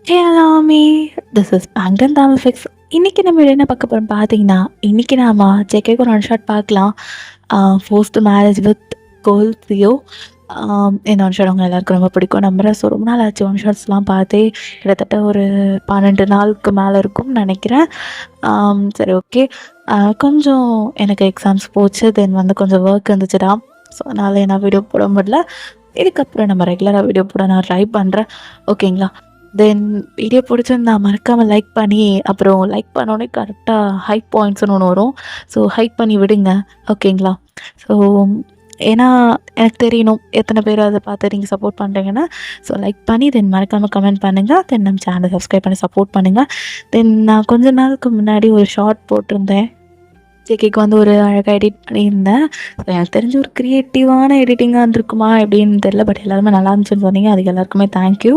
Hey army, this is Bangtan Tamil fics. இன்றைக்கி நம்ம என்ன பார்க்க போகிறோம் பார்த்தீங்கன்னா, இன்றைக்கி நாம ஜேகேக்கு ஒரு ஒன் ஷாட் பார்க்கலாம். ஃபோர்ஸ்ட் மேரேஜ் வித் கோல்சியோ. இந்த ஒன் ஷாட் அவங்க எல்லாருக்கும் ரொம்ப பிடிக்கும் நம்புகிறேன். ஸோ ரொம்ப நாள் ஆச்சு ஒன் ஷாட்ஸ்லாம் பார்த்தே, கிட்டத்தட்ட ஒரு 12 நாளுக்கு மேலே இருக்கும்னு நினைக்கிறேன். சரி, ஓகே. கொஞ்சம் எனக்கு எக்ஸாம்ஸ் போச்சு, தென் வந்து கொஞ்சம் ஒர்க் இருந்துச்சுடா. ஸோ அதனால் என்ன வீடியோ போட முடியல. இதுக்கப்புறம் நம்ம ரெகுலராக வீடியோ போட நான் ட்ரை பண்ணுறேன், ஓகேங்களா? தென் வீடியோ பிடிச்சிருந்தா மறக்காமல் லைக் பண்ணி, அப்புறம் லைக் பண்ணோடனே கரெக்டாக ஹைப் பாயிண்ட்ஸ்னு ஒன்று வரும். ஸோ ஹைப் பண்ணி விடுங்க, ஓகேங்களா? ஸோ ஏன்னா எனக்கு தெரியணும் எத்தனை பேர் அதை பார்த்து நீங்கள் சப்போர்ட் பண்ணுறீங்கன்னா. ஸோ லைக் பண்ணி தென் மறக்காமல் கமெண்ட் பண்ணுங்கள். தென் நம்ம சேனலை சப்ஸ்கிரைப் பண்ணி சப்போர்ட் பண்ணுங்கள். தென் நான் கொஞ்ச நாளுக்கு முன்னாடி ஒரு ஷார்ட் போட்டிருந்தேன். ஜேகேக்கு வந்து ஒரு அழகாக எடிட் பண்ணியிருந்தேன். ஸோ எனக்கு தெரிஞ்ச ஒரு க்ரியேட்டிவான எடிட்டிங்காக இருந்திருக்குமா எப்படின்னு தெரில. பட் எல்லாருமே நல்லா இருந்துச்சுன்னு சொன்னீங்க. அதுக்கு எல்லாருக்குமே தேங்க்யூ.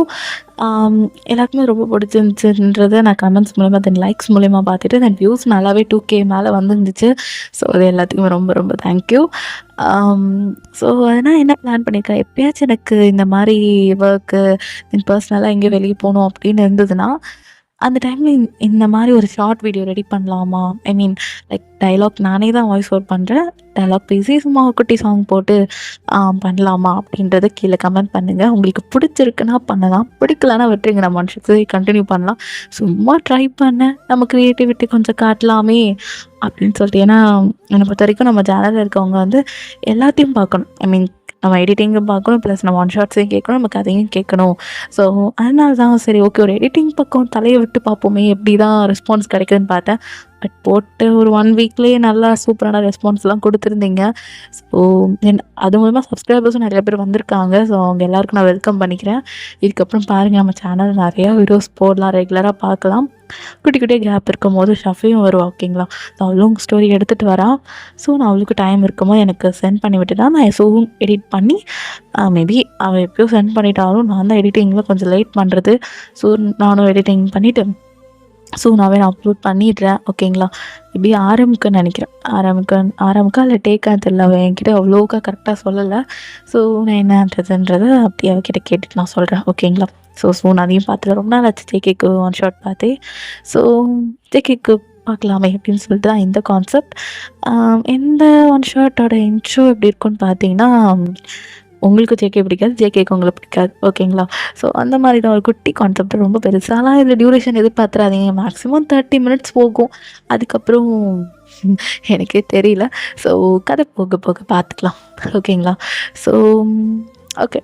எல்லாருக்குமே ரொம்ப பிடிச்சிருந்துச்சுன்றதை நான் கமெண்ட்ஸ் மூலமாக தென் லைக்ஸ் மூலயமா பார்த்துட்டு தென் வியூஸ் நல்லாவே 2K மேலே வந்துருந்துச்சு. ஸோ அது எல்லாத்துக்குமே ரொம்ப ரொம்ப தேங்க்யூ. ஸோ அதனால் என்ன பிளான் பண்ணியிருக்கேன், எப்போயாச்சும் எனக்கு இந்த மாதிரி ஒர்க்கு தென் பர்சனலாக எங்கேயும் வெளியே போகணும் அப்படின்னு இருந்ததுன்னா, அந்த டைமில் இந்த மாதிரி ஒரு ஷார்ட் வீடியோ ரெடி பண்ணலாமா? ஐ மீன் லைக் டைலாக் நானே தான் வாய்ஸ் ஓவர் பண்ணுறேன். டைலாக் பேசி சும்மா ஒரு குட்டி சாங் போட்டு பண்ணலாமா அப்படின்றத கீழே கமெண்ட் பண்ணுங்கள். உங்களுக்கு பிடிச்சிருக்குன்னா பண்ணலாம், பிடிக்கலன்னா விட்டுருங்க. நம்ம மனுஷத்தை கண்டினியூ பண்ணலாம். சும்மா ட்ரை பண்ண நம்ம க்ரியேட்டிவிட்டி கொஞ்சம் காட்டலாமே அப்படின்னு சொல்லிட்டு. ஏன்னா என்னை பொறுத்த வரைக்கும் நம்ம சேனலில் இருக்கவங்க வந்து எல்லாத்தையும் பார்க்கணும். ஐ மீன் நம்ம எடிட்டிங்கும் பார்க்கணும், ப்ளஸ் நம்ம ஒன் ஷார்ட்ஸையும் கேட்கணும், நம்ம கதையும் கேட்கணும். ஸோ அதனால தான் சரி, ஓகே, ஒரு எடிட்டிங் பக்கம் தலையை விட்டு பார்ப்போமே எப்படி தான் ரெஸ்பான்ஸ் கிடைக்குதுன்னு பார்த்தேன். பட் போட்டு ஒரு 1 வீக்லேயே நல்லா சூப்பரான ரெஸ்பான்ஸ்லாம் கொடுத்துருந்தீங்க. ஸோ அது மூலமாக சப்ஸ்கிரைபர்ஸும் நிறைய பேர் வந்திருக்காங்க. ஸோ அவங்க எல்லாருக்கும் நான் வெல்கம் பண்ணிக்கிறேன். இதுக்கப்புறம் பாருங்கள், நம்ம சேனல் நிறையா வீடியோஸ் போடலாம், ரெகுலராக பார்க்கலாம். குட்டி குட்டியாக கேப் இருக்கும் போது ஷஃபியும் வருவா, ஓகேங்களா? ஸோ அவளும் ஸ்டோரி எடுத்துகிட்டு வரா. ஸோ நான் அவளுக்கு டைம் இருக்கும்போது எனக்கு சென்ட் பண்ணி விட்டுட்டா, நான் ஸூம் எடிட் பண்ணி மேபி அவள் எப்போயும் சென்ட் பண்ணிட்டாலும் நான் தான் எடிட்டிங்கில் கொஞ்சம் லேட் பண்ணுறது. ஸோ நானும் எடிட்டிங் பண்ணிவிட்டு சூனாகவே நான் அப்லோட் பண்ணிடுறேன், ஓகேங்களா? இப்படி ஆரம்பிக்குன்னு நினைக்கிறேன். ஆரம்பிக்கா இல்லை டேக்கான்னு தெரியல. அவள் என்கிட்ட அவ்வளோக்கா கரெக்டாக சொல்லலை. ஸோ நான் என்னன்றதுன்றதை அப்படி அவகிட்ட கேட்டுட்டு நான் சொல்கிறேன், ஓகேங்களா? ஸோ அதையும் பார்த்துட்டு ரொம்ப நாள் ஆச்சு ஜேகேக்கு ஒன் ஷாட் பார்த்தே. ஸோ ஜேகேக்கு பார்க்கலாமே அப்படின்னு சொல்லிட்டு தான் இந்த கான்செப்ட். இந்த ஒன் ஷாட்டோட இன்ட்ரோ எப்படி இருக்குன்னு பார்த்தீங்கன்னா, உங்களுக்கு ஜேகே பிடிக்காது, ஜேகேக்கு உங்களுக்கு பிடிக்காது, ஓகேங்களா? ஸோ அந்த மாதிரி தான் ஒரு குட்டி கான்செப்ட். ரொம்ப பெருசாலாம் இதில் டியூரேஷன் எதிர்பார்த்துறாதீங்க. மேக்ஸிமம் 30 மினிட்ஸ் போகும். அதுக்கப்புறம் எனக்கே தெரியல. ஸோ கதை போக போக பார்த்துக்கலாம், ஓகேங்களா? ஸோ ஓகே,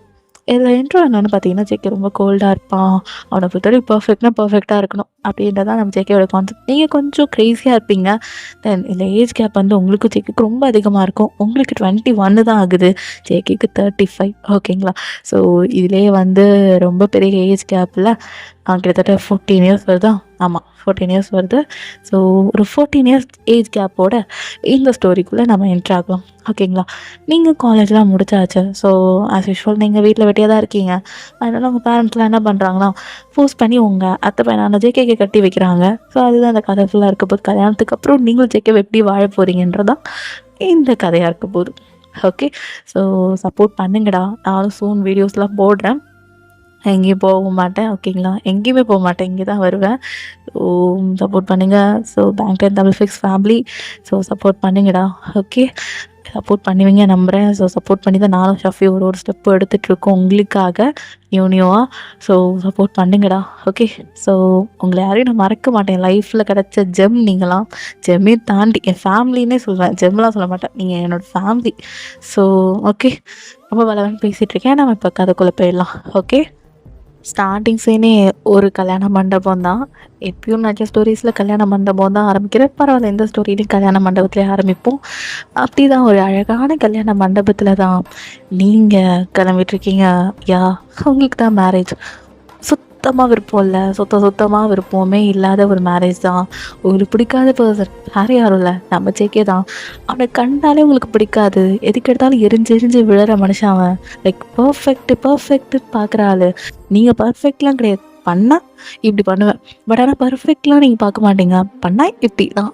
இதில் இன்ட்ரோ என்னென்னு பார்த்தீங்கன்னா, ஜேகே ரொம்ப கோல்டாக இருப்பான். அவனை பொறுத்தவரைக்கும் பர்ஃபெக்டாக இருக்கணும் அப்படின்றதான் நம்ம ஜேகேயோட கான்செப்ட். நீங்கள் கொஞ்சம் க்ரேஸியாக இருப்பீங்க. தென் இல்லை ஏஜ் கேப் வந்து உங்களுக்கு ஜேகேக்கு ரொம்ப அதிகமாக இருக்கும். உங்களுக்கு 21 தான் ஆகுது, ஜேகேக்கு 35, ஓகேங்களா? ஸோ இதிலே வந்து ரொம்ப பெரிய ஏஜ் கேப்பில் கிட்டத்தட்ட 14 இயர்ஸ் வருதா? ஆமாம், 14 இயர்ஸ் வருது. ஸோ ஒரு 14 இயர்ஸ் ஏஜ் கேப்போட இந்த ஸ்டோரிக்குள்ளே நம்ம என்ட்ரு ஆகலாம், ஓகேங்களா? நீங்கள் காலேஜ்லாம் முடிச்சாச்சு. ஸோ ஆஸ் யூஷுவல் நீங்கள் வீட்டில் வெட்டியாக தான் இருக்கீங்க. அதனால் உங்கள் பேரண்ட்ஸ்லாம் என்ன பண்ணுறாங்கன்னா, ஃபோர்ஸ் பண்ணி உங்கள் அத்தை பையனான ஜேகேக்கு கட்டி வைக்கிறாங்க. ஸோ அதுதான் அந்த கதை ஃபுல்லாக இருக்க போது. கல்யாணத்துக்கு அப்புறம் நீங்களும் ஜேகே எப்படி வாழ போகிறீங்கன்றதான் இந்த கதையாக இருக்க போகுது, ஓகே? ஸோ சப்போர்ட் பண்ணுங்கடா. நானும் சூன் வீடியோஸ்லாம் போடுறேன். எங்கேயும் போக மாட்டேன், ஓகேங்களா? எங்கேயுமே போக மாட்டேன், இங்கே தான் வருவேன். ஸோ சப்போர்ட் பண்ணுங்கள். So Bangtan Tamil fics family, so support பண்ணுங்கடா, ஓகே? சப்போர்ட் பண்ணுவீங்க நம்புகிறேன். ஸோ சப்போர்ட் பண்ணி தான் நானும் ஷஃபி ஒரு ஸ்டெப்பு எடுத்துகிட்ருக்கோம் உங்களுக்காக நியூவாக. ஸோ சப்போர்ட் பண்ணுங்கடா, ஓகே? ஸோ உங்களை யாரையும் நான் மறக்க மாட்டேன். லைஃப்பில் கிடச்ச ஜெம் நீங்களாம். ஜெம்மே தாண்டி என் ஃபேமிலின்னே சொல்வேன், ஜெம்லாம் சொல்ல மாட்டேன். நீங்கள் என்னோடய ஃபேமிலி. ஸோ ஓகே, ரொம்ப பலவன் பேசிகிட்ருக்கேன். நம்ம இப்போ கதைக்குள்ளே போயிடலாம், ஓகே? ஸ்டார்டிங் சீனே ஒரு கல்யாண மண்டபம் தான். எப்பயும் நிறைய ஸ்டோரிஸில் கல்யாண மண்டபம் தான் ஆரம்பிக்கிறேன். பரவாயில்ல, எந்த ஸ்டோரியிலையும் கல்யாண மண்டபத்துலேயே ஆரம்பிப்போம். அப்படி தான் ஒரு அழகான கல்யாண மண்டபத்தில் தான் நீங்கள் கிளம்பிட்டுருக்கீங்க. உங்களுக்கு தான் மேரேஜ். சுத்தமாக விருப்பம் இல்லை, சுத்தமாக விருப்பமே இல்லாத ஒரு மேரேஜ் தான். உங்களுக்கு பிடிக்காத பர்சன் வேறு யாரும் இல்லை, நம்ம ஜேகே தான். அவனை கண்டாலே உங்களுக்கு பிடிக்காது. எதுக்கு எடுத்தாலும் எரிஞ்சு விழுற மனுஷன் அவன். லைக் பர்ஃபெக்ட்டு பார்க்குற ஆள். நீங்கள் பர்ஃபெக்ட்லாம் கிடையாது. பண்ணால் இப்படி பண்ணுவேன், பட் ஆனால் பர்ஃபெக்ட்லாம் நீங்கள் பார்க்க மாட்டீங்க. பண்ணால் இப்படி தான்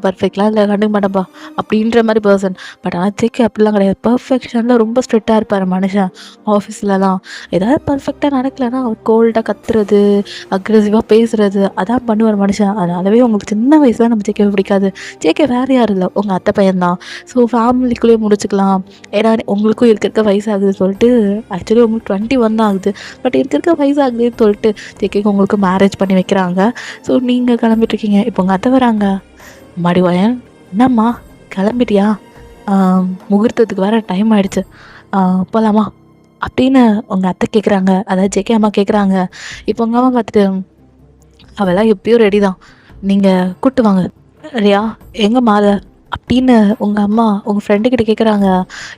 பர்ஃபெக்ட்லாம் இல்லை, கண்டுக்க மாட்டேன்ப்பா அப்படின்ற மாதிரி பர்சன். பட் ஆனால் ஜேகே அப்படிலாம் கிடையாது. பர்ஃபெக்ஷனில் ரொம்ப ஸ்ட்ரிக்டாக இருப்பார் மனுஷன். ஆஃபீஸ்லலாம் ஏதாவது பர்ஃபெக்டாக நடக்கலைன்னா அவர் கோல்டாக கத்துறது, அக்ரெசிவாக பேசுகிறது, அதான் பண்ணுவார் மனுஷன். அதனாலவே உங்களுக்கு சின்ன வயசில் நம்ம ஜேகே பிடிக்காது. ஜேகே வேறு யாரும் இல்லை, உங்கள் அத்தை பையன்தான். ஸோ ஃபேமிலிக்குள்ளேயே முடிச்சுக்கலாம். ஏன்னா உங்களுக்கும் இருக்க வயசாகுதுன்னு சொல்லிட்டு, ஆக்சுவலி உங்களுக்கு 21 தான் ஆகுது. பட் இருக்க வயசாகுதுன்னு சொல்லிட்டு ஜேகேக்கு உங்களுக்கு மேரேஜ் பண்ணி வைக்கிறாங்க. ஸோ நீங்கள் கிளம்பிட்டுருக்கீங்க. இப்போ உங்கள் அத்தை வராங்க. மடிவாயன், என்னம்மா கிளம்பிட்டியா? முகூர்த்தத்துக்கு வேறு டைம் ஆகிடுச்சு, போகலாமா அப்படின்னு உங்கள் அத்தை கேட்குறாங்க. அதாவது ஜேகே அம்மா கேட்குறாங்க. இப்போ உங்கள் அம்மா பார்த்துட்டு, அவெல்லாம் எப்பயும் ரெடி தான், நீங்கள் கூப்பிட்டு வாங்க. ரியா எங்கே மாலை அப்படின்னு உங்கள் அம்மா உங்கள் ஃப்ரெண்டுக்கிட்ட கேட்குறாங்க.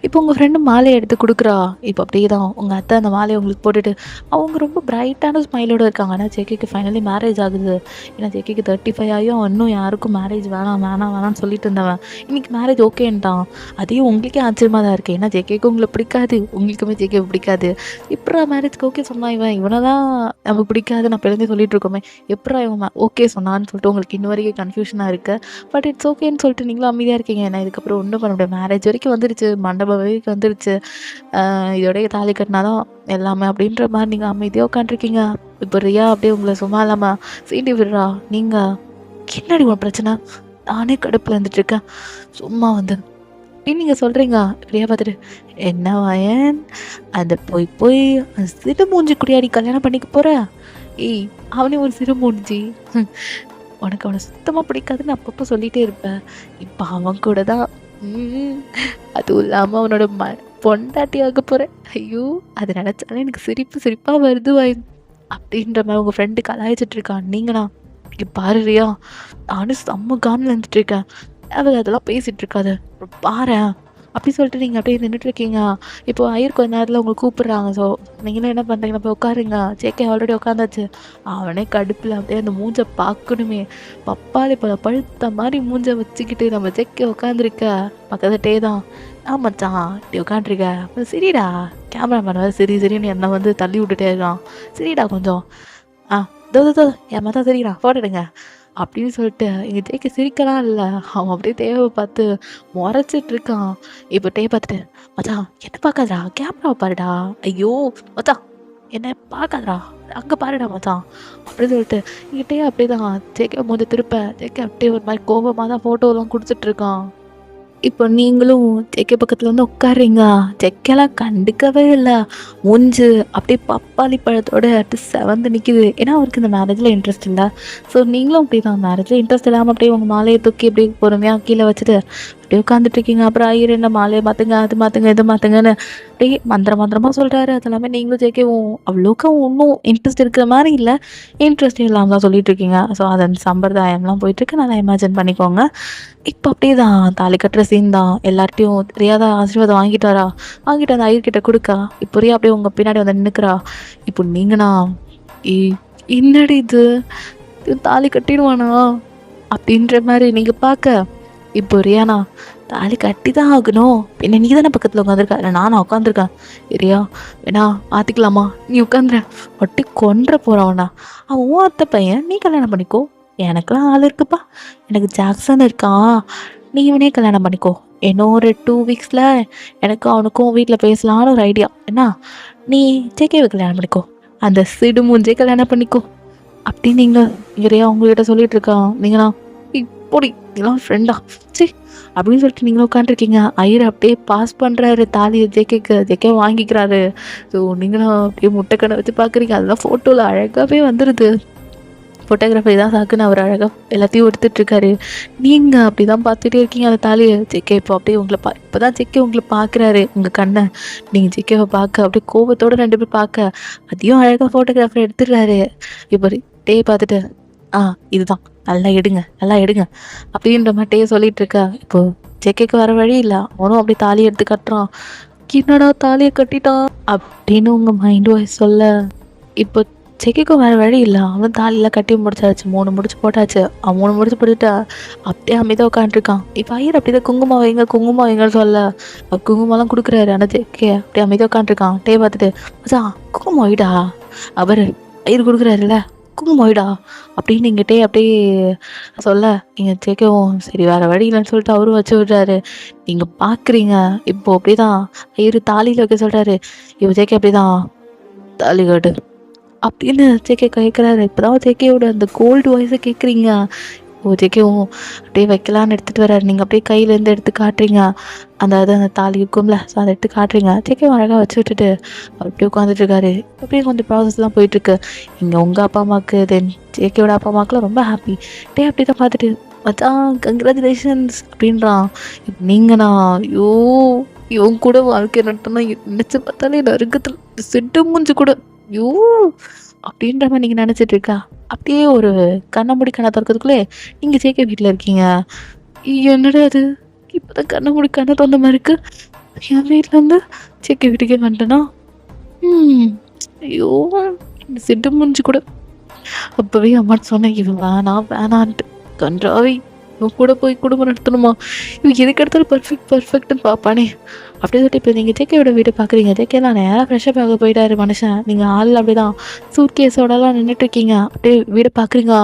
இப்போ உங்கள் ஃப்ரெண்டு மாலையை எடுத்து கொடுக்குறா. இப்போ அப்படியே தான் உங்கள் அத்தை அந்த மாலையை உங்களுக்கு போட்டுட்டு அவங்க ரொம்ப பிரைட்டான ஸ்மைலோடு இருக்காங்க. ஆனால் ஜேகேக்கு ஃபைனலி மேரேஜ் ஆகுது. ஏன்னா ஜேகேக்கு 35 ஆகியும் இன்னும் யாருக்கும் மேரேஜ் வேணாம்னு சொல்லிட்டு இருந்தவன் இன்றைக்கி மேரேஜ் ஓகேன்ட்டான். அதையும் உங்களுக்கே ஆச்சரியமாக தான் இருக்குது. ஏன்னா ஜேகேக்கு உங்களை பிடிக்காது, உங்களுக்குமே ஜேகே பிடிக்காது. எப்படா மேரேஜ்க்கு ஓகே சொன்னா இவனை தான் நமக்கு பிடிக்காது நான் பிறந்தே சொல்லிட்டு இருக்கோமே, எப்படா இவன் ஓகே சொன்னான்னு சொல்லிட்டு உங்களுக்கு இன்ன வரைக்கும் கன்ஃபியூஷனாக இருக்குது. பட் இட்ஸ் ஓகேன்னு சொல்லிட்டு நீங்களும் அமைதியாக இருக்கீங்க. ஏன்னா இதுக்கப்புறம் ஒன்றும் பண்ண முடியாது, மேரேஜ் வரைக்கும் வந்துருச்சு, மண்டபம் வரைக்கும் வந்துருச்சு, இதோடய தாலி கட்டினாதான் எல்லாமே அப்படின்ற மாதிரி நீங்கள் அமைதியாக உட்காந்துருக்கீங்க. இப்போ ரியா அப்படியே உங்களை சும்மா இல்லாமல் சீண்டி விடுறா. நீங்கள் என்னடி உன் பிரச்சனை, நானே கடுப்பில் இருந்துட்டுருக்கேன், சும்மா வந்து அப்படின்னு நீங்கள் சொல்கிறீங்க. ரியா பார்த்துட்டு, என்ன வாயன் அந்த போய் அந்த சிறு மூஞ்சி குடியாடி கல்யாணம் பண்ணிக்க போகிற? ஏய் அவனே ஒரு சிறு மூஞ்சி, உனக்கு அவனை சுத்தமாக பிடிக்காதுன்னு அப்பப்போ சொல்லிகிட்டே இருப்பேன். இப்போ அவன் கூட தான், அதுவும் இல்லாமல் அவனோட பொண்டாட்டி ஆக போகிறேன். ஐயோ அதை நினச்சாலே எனக்கு சிரிப்பாக வருது அப்படின்ற மாதிரி உங்கள் ஃப்ரெண்டு கலாய்ச்சிட்டு இருக்கான். நீங்களா இங்கே பாருறியா, நானும் செம்ம காமில் இருந்துட்டுருக்கேன், அவள் அதெல்லாம் பேசிகிட்டு இருக்காது, பாரு அப்படி சொல்லிட்டு நீங்கள் அப்படியே நின்றுட்டுருக்கீங்க. இப்போது ஐயர் கொஞ்ச நேரத்தில் உங்களை கூப்பிட்றாங்க. ஸோ நீங்களும் என்ன பண்ணுறீங்க, போய் உட்காருங்க. ஜேகே ஆல்ரெடி உட்காந்தாச்சு. அவனே கடுப்பில் அப்படியே அந்த மூஞ்சை பார்க்கணுமே, பப்பாளி பழம் பழுத்த மாதிரி மூஞ்சை வச்சுக்கிட்டு நம்ம ஜேகே உட்காந்துருக்க பக்கத்துட்டே தான். மச்சான் இப்படி உட்காந்துருக்க, அப்புறம் சரிடா கேமராமேன் வேறு சரின்னு என்னை வந்து தள்ளி விட்டுட்டே இருக்கான், சரிடா கொஞ்சம் தோ என் மதம் சரிடா ஃபோட்டோ எடுங்க அப்படின்னு சொல்லிட்டு எங்கள் ஜேகே சிரிக்கலாம் இல்லை, அவன் அப்படியே தேவை பார்த்து முறைச்சிட்ருக்கான். இப்போ டே பார்த்துட்டு, மச்சான் என்ன பார்க்காதடா, கேமராவை பாருடா, ஐயோ மச்சான் என்ன பார்க்காதடா, அங்கே பாருடா மச்சான் அப்படின்னு சொல்லிட்டு எங்கிட்டே அப்படியே தான் ஜேகே போது திருப்ப ஜேகே அப்படியே ஒரு மாதிரி கோபமாக தான் ஃபோட்டோலாம் கொடுத்துட்ருக்கான். இப்போ நீங்களும் ஜேகே பக்கத்தில் வந்து உட்காருறீங்க. ஜேகேலாம் கண்டுக்கவே இல்லை, மூஞ்சு அப்படியே பப்பாளி பழத்தோடு அடுத்து செவந்து நிற்கிது. ஏன்னா அவருக்கு இந்த மேரேஜில் இன்ட்ரெஸ்ட் இல்லை. ஸோ நீங்களும் அப்படி தான் மேரேஜில் இன்ட்ரெஸ்ட் இல்லாமல் அப்படியே உங்கள் மாலையை தூக்கி அப்படியே பொறுமையாக கீழே வச்சுட்டு அப்படியே உட்காந்துட்ருக்கீங்க. அப்புறம் ஐயர் என்ன மாலையை மாற்றுங்க, அது மாற்றுங்க, இது மாற்றுங்கன்னு அப்படியே மந்திரமாக சொல்கிறாரு. அது எல்லாமே நீங்களும் ஜேகேவும் அவ்வளோக்கா ஒன்றும் இன்ட்ரெஸ்ட் இருக்கிற மாதிரி இல்லை, இன்ட்ரெஸ்ட் இல்லாமல் தான் சொல்லிகிட்ருக்கீங்க. ஸோ அது அந்த சம்பிரதாயம்லாம் போயிட்டுருக்கு, நல்லா இமேஜின் பண்ணிக்கோங்க. இப்போ அப்படியே தான் தாலி கட்டுற சீன் தான். எல்லார்ட்டையும் ரியா தான் ஆசீர்வாதம் வாங்கிட்டு அந்த ஐயர்கிட்ட கொடுக்கா. இப்போ ரியா அப்படியே உங்கள் பின்னாடி வந்து நின்றுக்கிறா. இப்போ நீங்கண்ணா என்னடி இது தாலி கட்டிடுவானா அப்படின்ற மாதிரி நீங்கள் பார்க்க, இப்போ ரியானா தாலி கட்டி தான் ஆகணும், என்ன நீ தானே பக்கத்தில் உட்காந்துருக்கா, இல்லை நானும் உட்காந்துருக்கேன், ரியா வேணா மாற்றிக்கலாமா, நீ உட்காந்துற ஒட்டி கொன்ற போகிறவனா, அவன் அத்தை பையன், நீ கல்யாணம் பண்ணிக்கோ, எனக்கெல்லாம் ஆள் இருக்குப்பா, எனக்கு ஜாக்சன் இருக்கான், நீ இவனே கல்யாணம் பண்ணிக்கோ, இன்னும் ஒரு 2 வீக்ஸில் எனக்கு அவனுக்கும் வீட்டில் பேசலான்னு ஒரு ஐடியா, என்ன நீ ஜேகேவை கல்யாணம் பண்ணிக்கோ, அந்த சிடு மூஞ்சே கல்யாணம் பண்ணிக்கோ அப்படின்னு நீங்கள் இங்கேயா உங்கள்கிட்ட சொல்லிட்டு இருக்கான். நீங்களா இப்படி இதெல்லாம் ஃப்ரெண்டா சரி அப்படின்னு சொல்லிட்டு நீங்களும் உட்காந்துருக்கீங்க. ஐயர் அப்படியே பாஸ் பண்ணுறாரு தாலியை ஜேகே வாங்கிக்கிறாரு. ஸோ நீங்களும் அப்படியே முட்டைக்கடை வச்சு பார்க்குறீங்க. அதெல்லாம் ஃபோட்டோவில் அழகாகவே வந்துடுது. ஃபோட்டோகிராஃபி தான் சாக்குன்னு அவர் அழகாக எல்லாத்தையும் எடுத்துகிட்ருக்காரு. நீங்கள் அப்படி தான் பார்த்துட்டே இருக்கீங்க அந்த தாலியை. ஜேகே இப்போ அப்படியே உங்களை இப்போ தான் ஜேகே உங்களை பார்க்குறாரு, உங்கள் கண்ணை நீங்கள் ஜேகேவை பார்க்க அப்படியே கோபத்தோடு 2 பேர் பார்க்க அதையும் அழகாக ஃபோட்டோகிராஃபர் எடுத்துடுறாரு. இப்போ டே பார்த்துட்டு இதுதான் நல்லா எடுங்க அப்படின்ற மாதிரி டே சொல்லிகிட்டு இருக்கா. இப்போது ஜேகேக்கு வர வழி இல்லை, அவனும் அப்படியே தாலியை எடுத்து கட்டுறான். என்னடா தாலியை கட்டிட்டான் அப்படின்னு உங்கள் மைண்ட் வாய்ஸ் சொல்ல, இப்போ ஜேகேக்கும் வேறு வழி இல்லை, அவன் தாலியெல்லாம் கட்டி முடிச்சாச்சு, 3 முடிச்சு போட்டாச்சு. அவன் 3 முடிச்சு போட்டுட்டா அப்படியே அமைதியாக உட்காந்துருக்கான். இப்போ ஐயர் அப்படி தான் குங்குமம் வைங்கன்னு சொல்ல குங்குமம்லாம் கொடுக்குறாரு. ஆனால் ஜேகே அப்படியே அமைதியாக உட்காந்துருக்கான். டே பார்த்துட்டு மச்சான் குங்குமம் வைடா, அவர் ஐயர் கொடுக்குறாருல்ல அசிங்கமாயிடா அப்படின்னு எங்கிட்டே அப்படியே சொல்ல, நீங்கள் ஜேக்கவும் சரி வேறு வழி இல்லைன்னு சொல்லிட்டு அவரும் வச்சு விட்றாரு. நீங்கள் பார்க்குறீங்க இப்போ அப்படிதான் ஐயரு தாலியில் வைக்க சொல்கிறாரு. இப்போ ஜேகே அப்படிதான் தாலி கட்டு அப்படின்னு ஜேகே கேட்குறாரு. இப்போதான் ஜேகேயோட அந்த கோல்டு வாய்ஸை கேட்குறீங்க. ஜேகேவும் அப்படியே வைக்கலான்னு எடுத்துகிட்டு வர்றாரு. நீங்கள் அப்படியே கையிலேருந்து எடுத்து காட்டுறீங்க. அந்த தாலி இருக்கும்ல, ஸோ அதை எடுத்து காட்டுறீங்க. ஜேகேவும் அழகாக வச்சு விட்டுட்டு அவர் அப்படியே உட்காந்துட்ருக்காரு. அப்படியே கொஞ்சம் ப்ராசஸ்லாம் போயிட்டுருக்கு. இங்கே உங்கள் அப்பா அம்மாவுக்கு தென் ஜேகேயோட அப்பா அம்மாவுக்குலாம் ரொம்ப ஹாப்பி. அப்படி தான் பார்த்துட்டு மச்சான் கங்க்ராச்சுலேஷன்ஸ் அப்படின்றான். இப்போ நீங்கண்ணா ஐயோ இவன் கூட வாழ்க்கை நட்டனா நினச்சி பார்த்தாலே நறுக்கத்தில் செட்டு மூஞ்சி கூட ஐயோ அப்படின்ற மாதிரி நீங்கள் நினச்சிட்டு இருக்கா. அப்படியே ஒரு கண்ணை மூடி கண்ணை திறக்கிறதுக்குள்ளே நீங்கள் ஜேகே வீட்டில் இருக்கீங்க. என்னடா அது இப்போ தான் கண்ணை மூடி கண்ணை திறந்த மாதிரி இருக்கு. என் வீட்டில் வந்து ஜேகே வீட்டுக்கே வந்துட்டேன்னா ஐயோ இந்த செட்டு மூஞ்சி கூட அப்போவே அம்மாட்டு சொன்னேன் இவன் வேணான்ட்டு கன்றாவி இவன் கூட போய் குடும்பம் நடத்தணுமா, இவன் எதுக்கு எடுத்தாலும் பர்ஃபெக்ட்னு பார்ப்பானே அப்படியே சொல்லிட்டு இப்போ நீங்கள் ஜேகேயோட வீடு பார்க்குறீங்க. ஜேகேலாம் நேராக ஃப்ரெஷ்ஷாக பார்க்க போயிட்டாரு மனுஷன். நீங்கள் ஆள் அப்படி தான் சூட் கேஸோடலாம் நின்றுட்டுருக்கீங்க. அப்படியே வீடை பார்க்குறீங்க.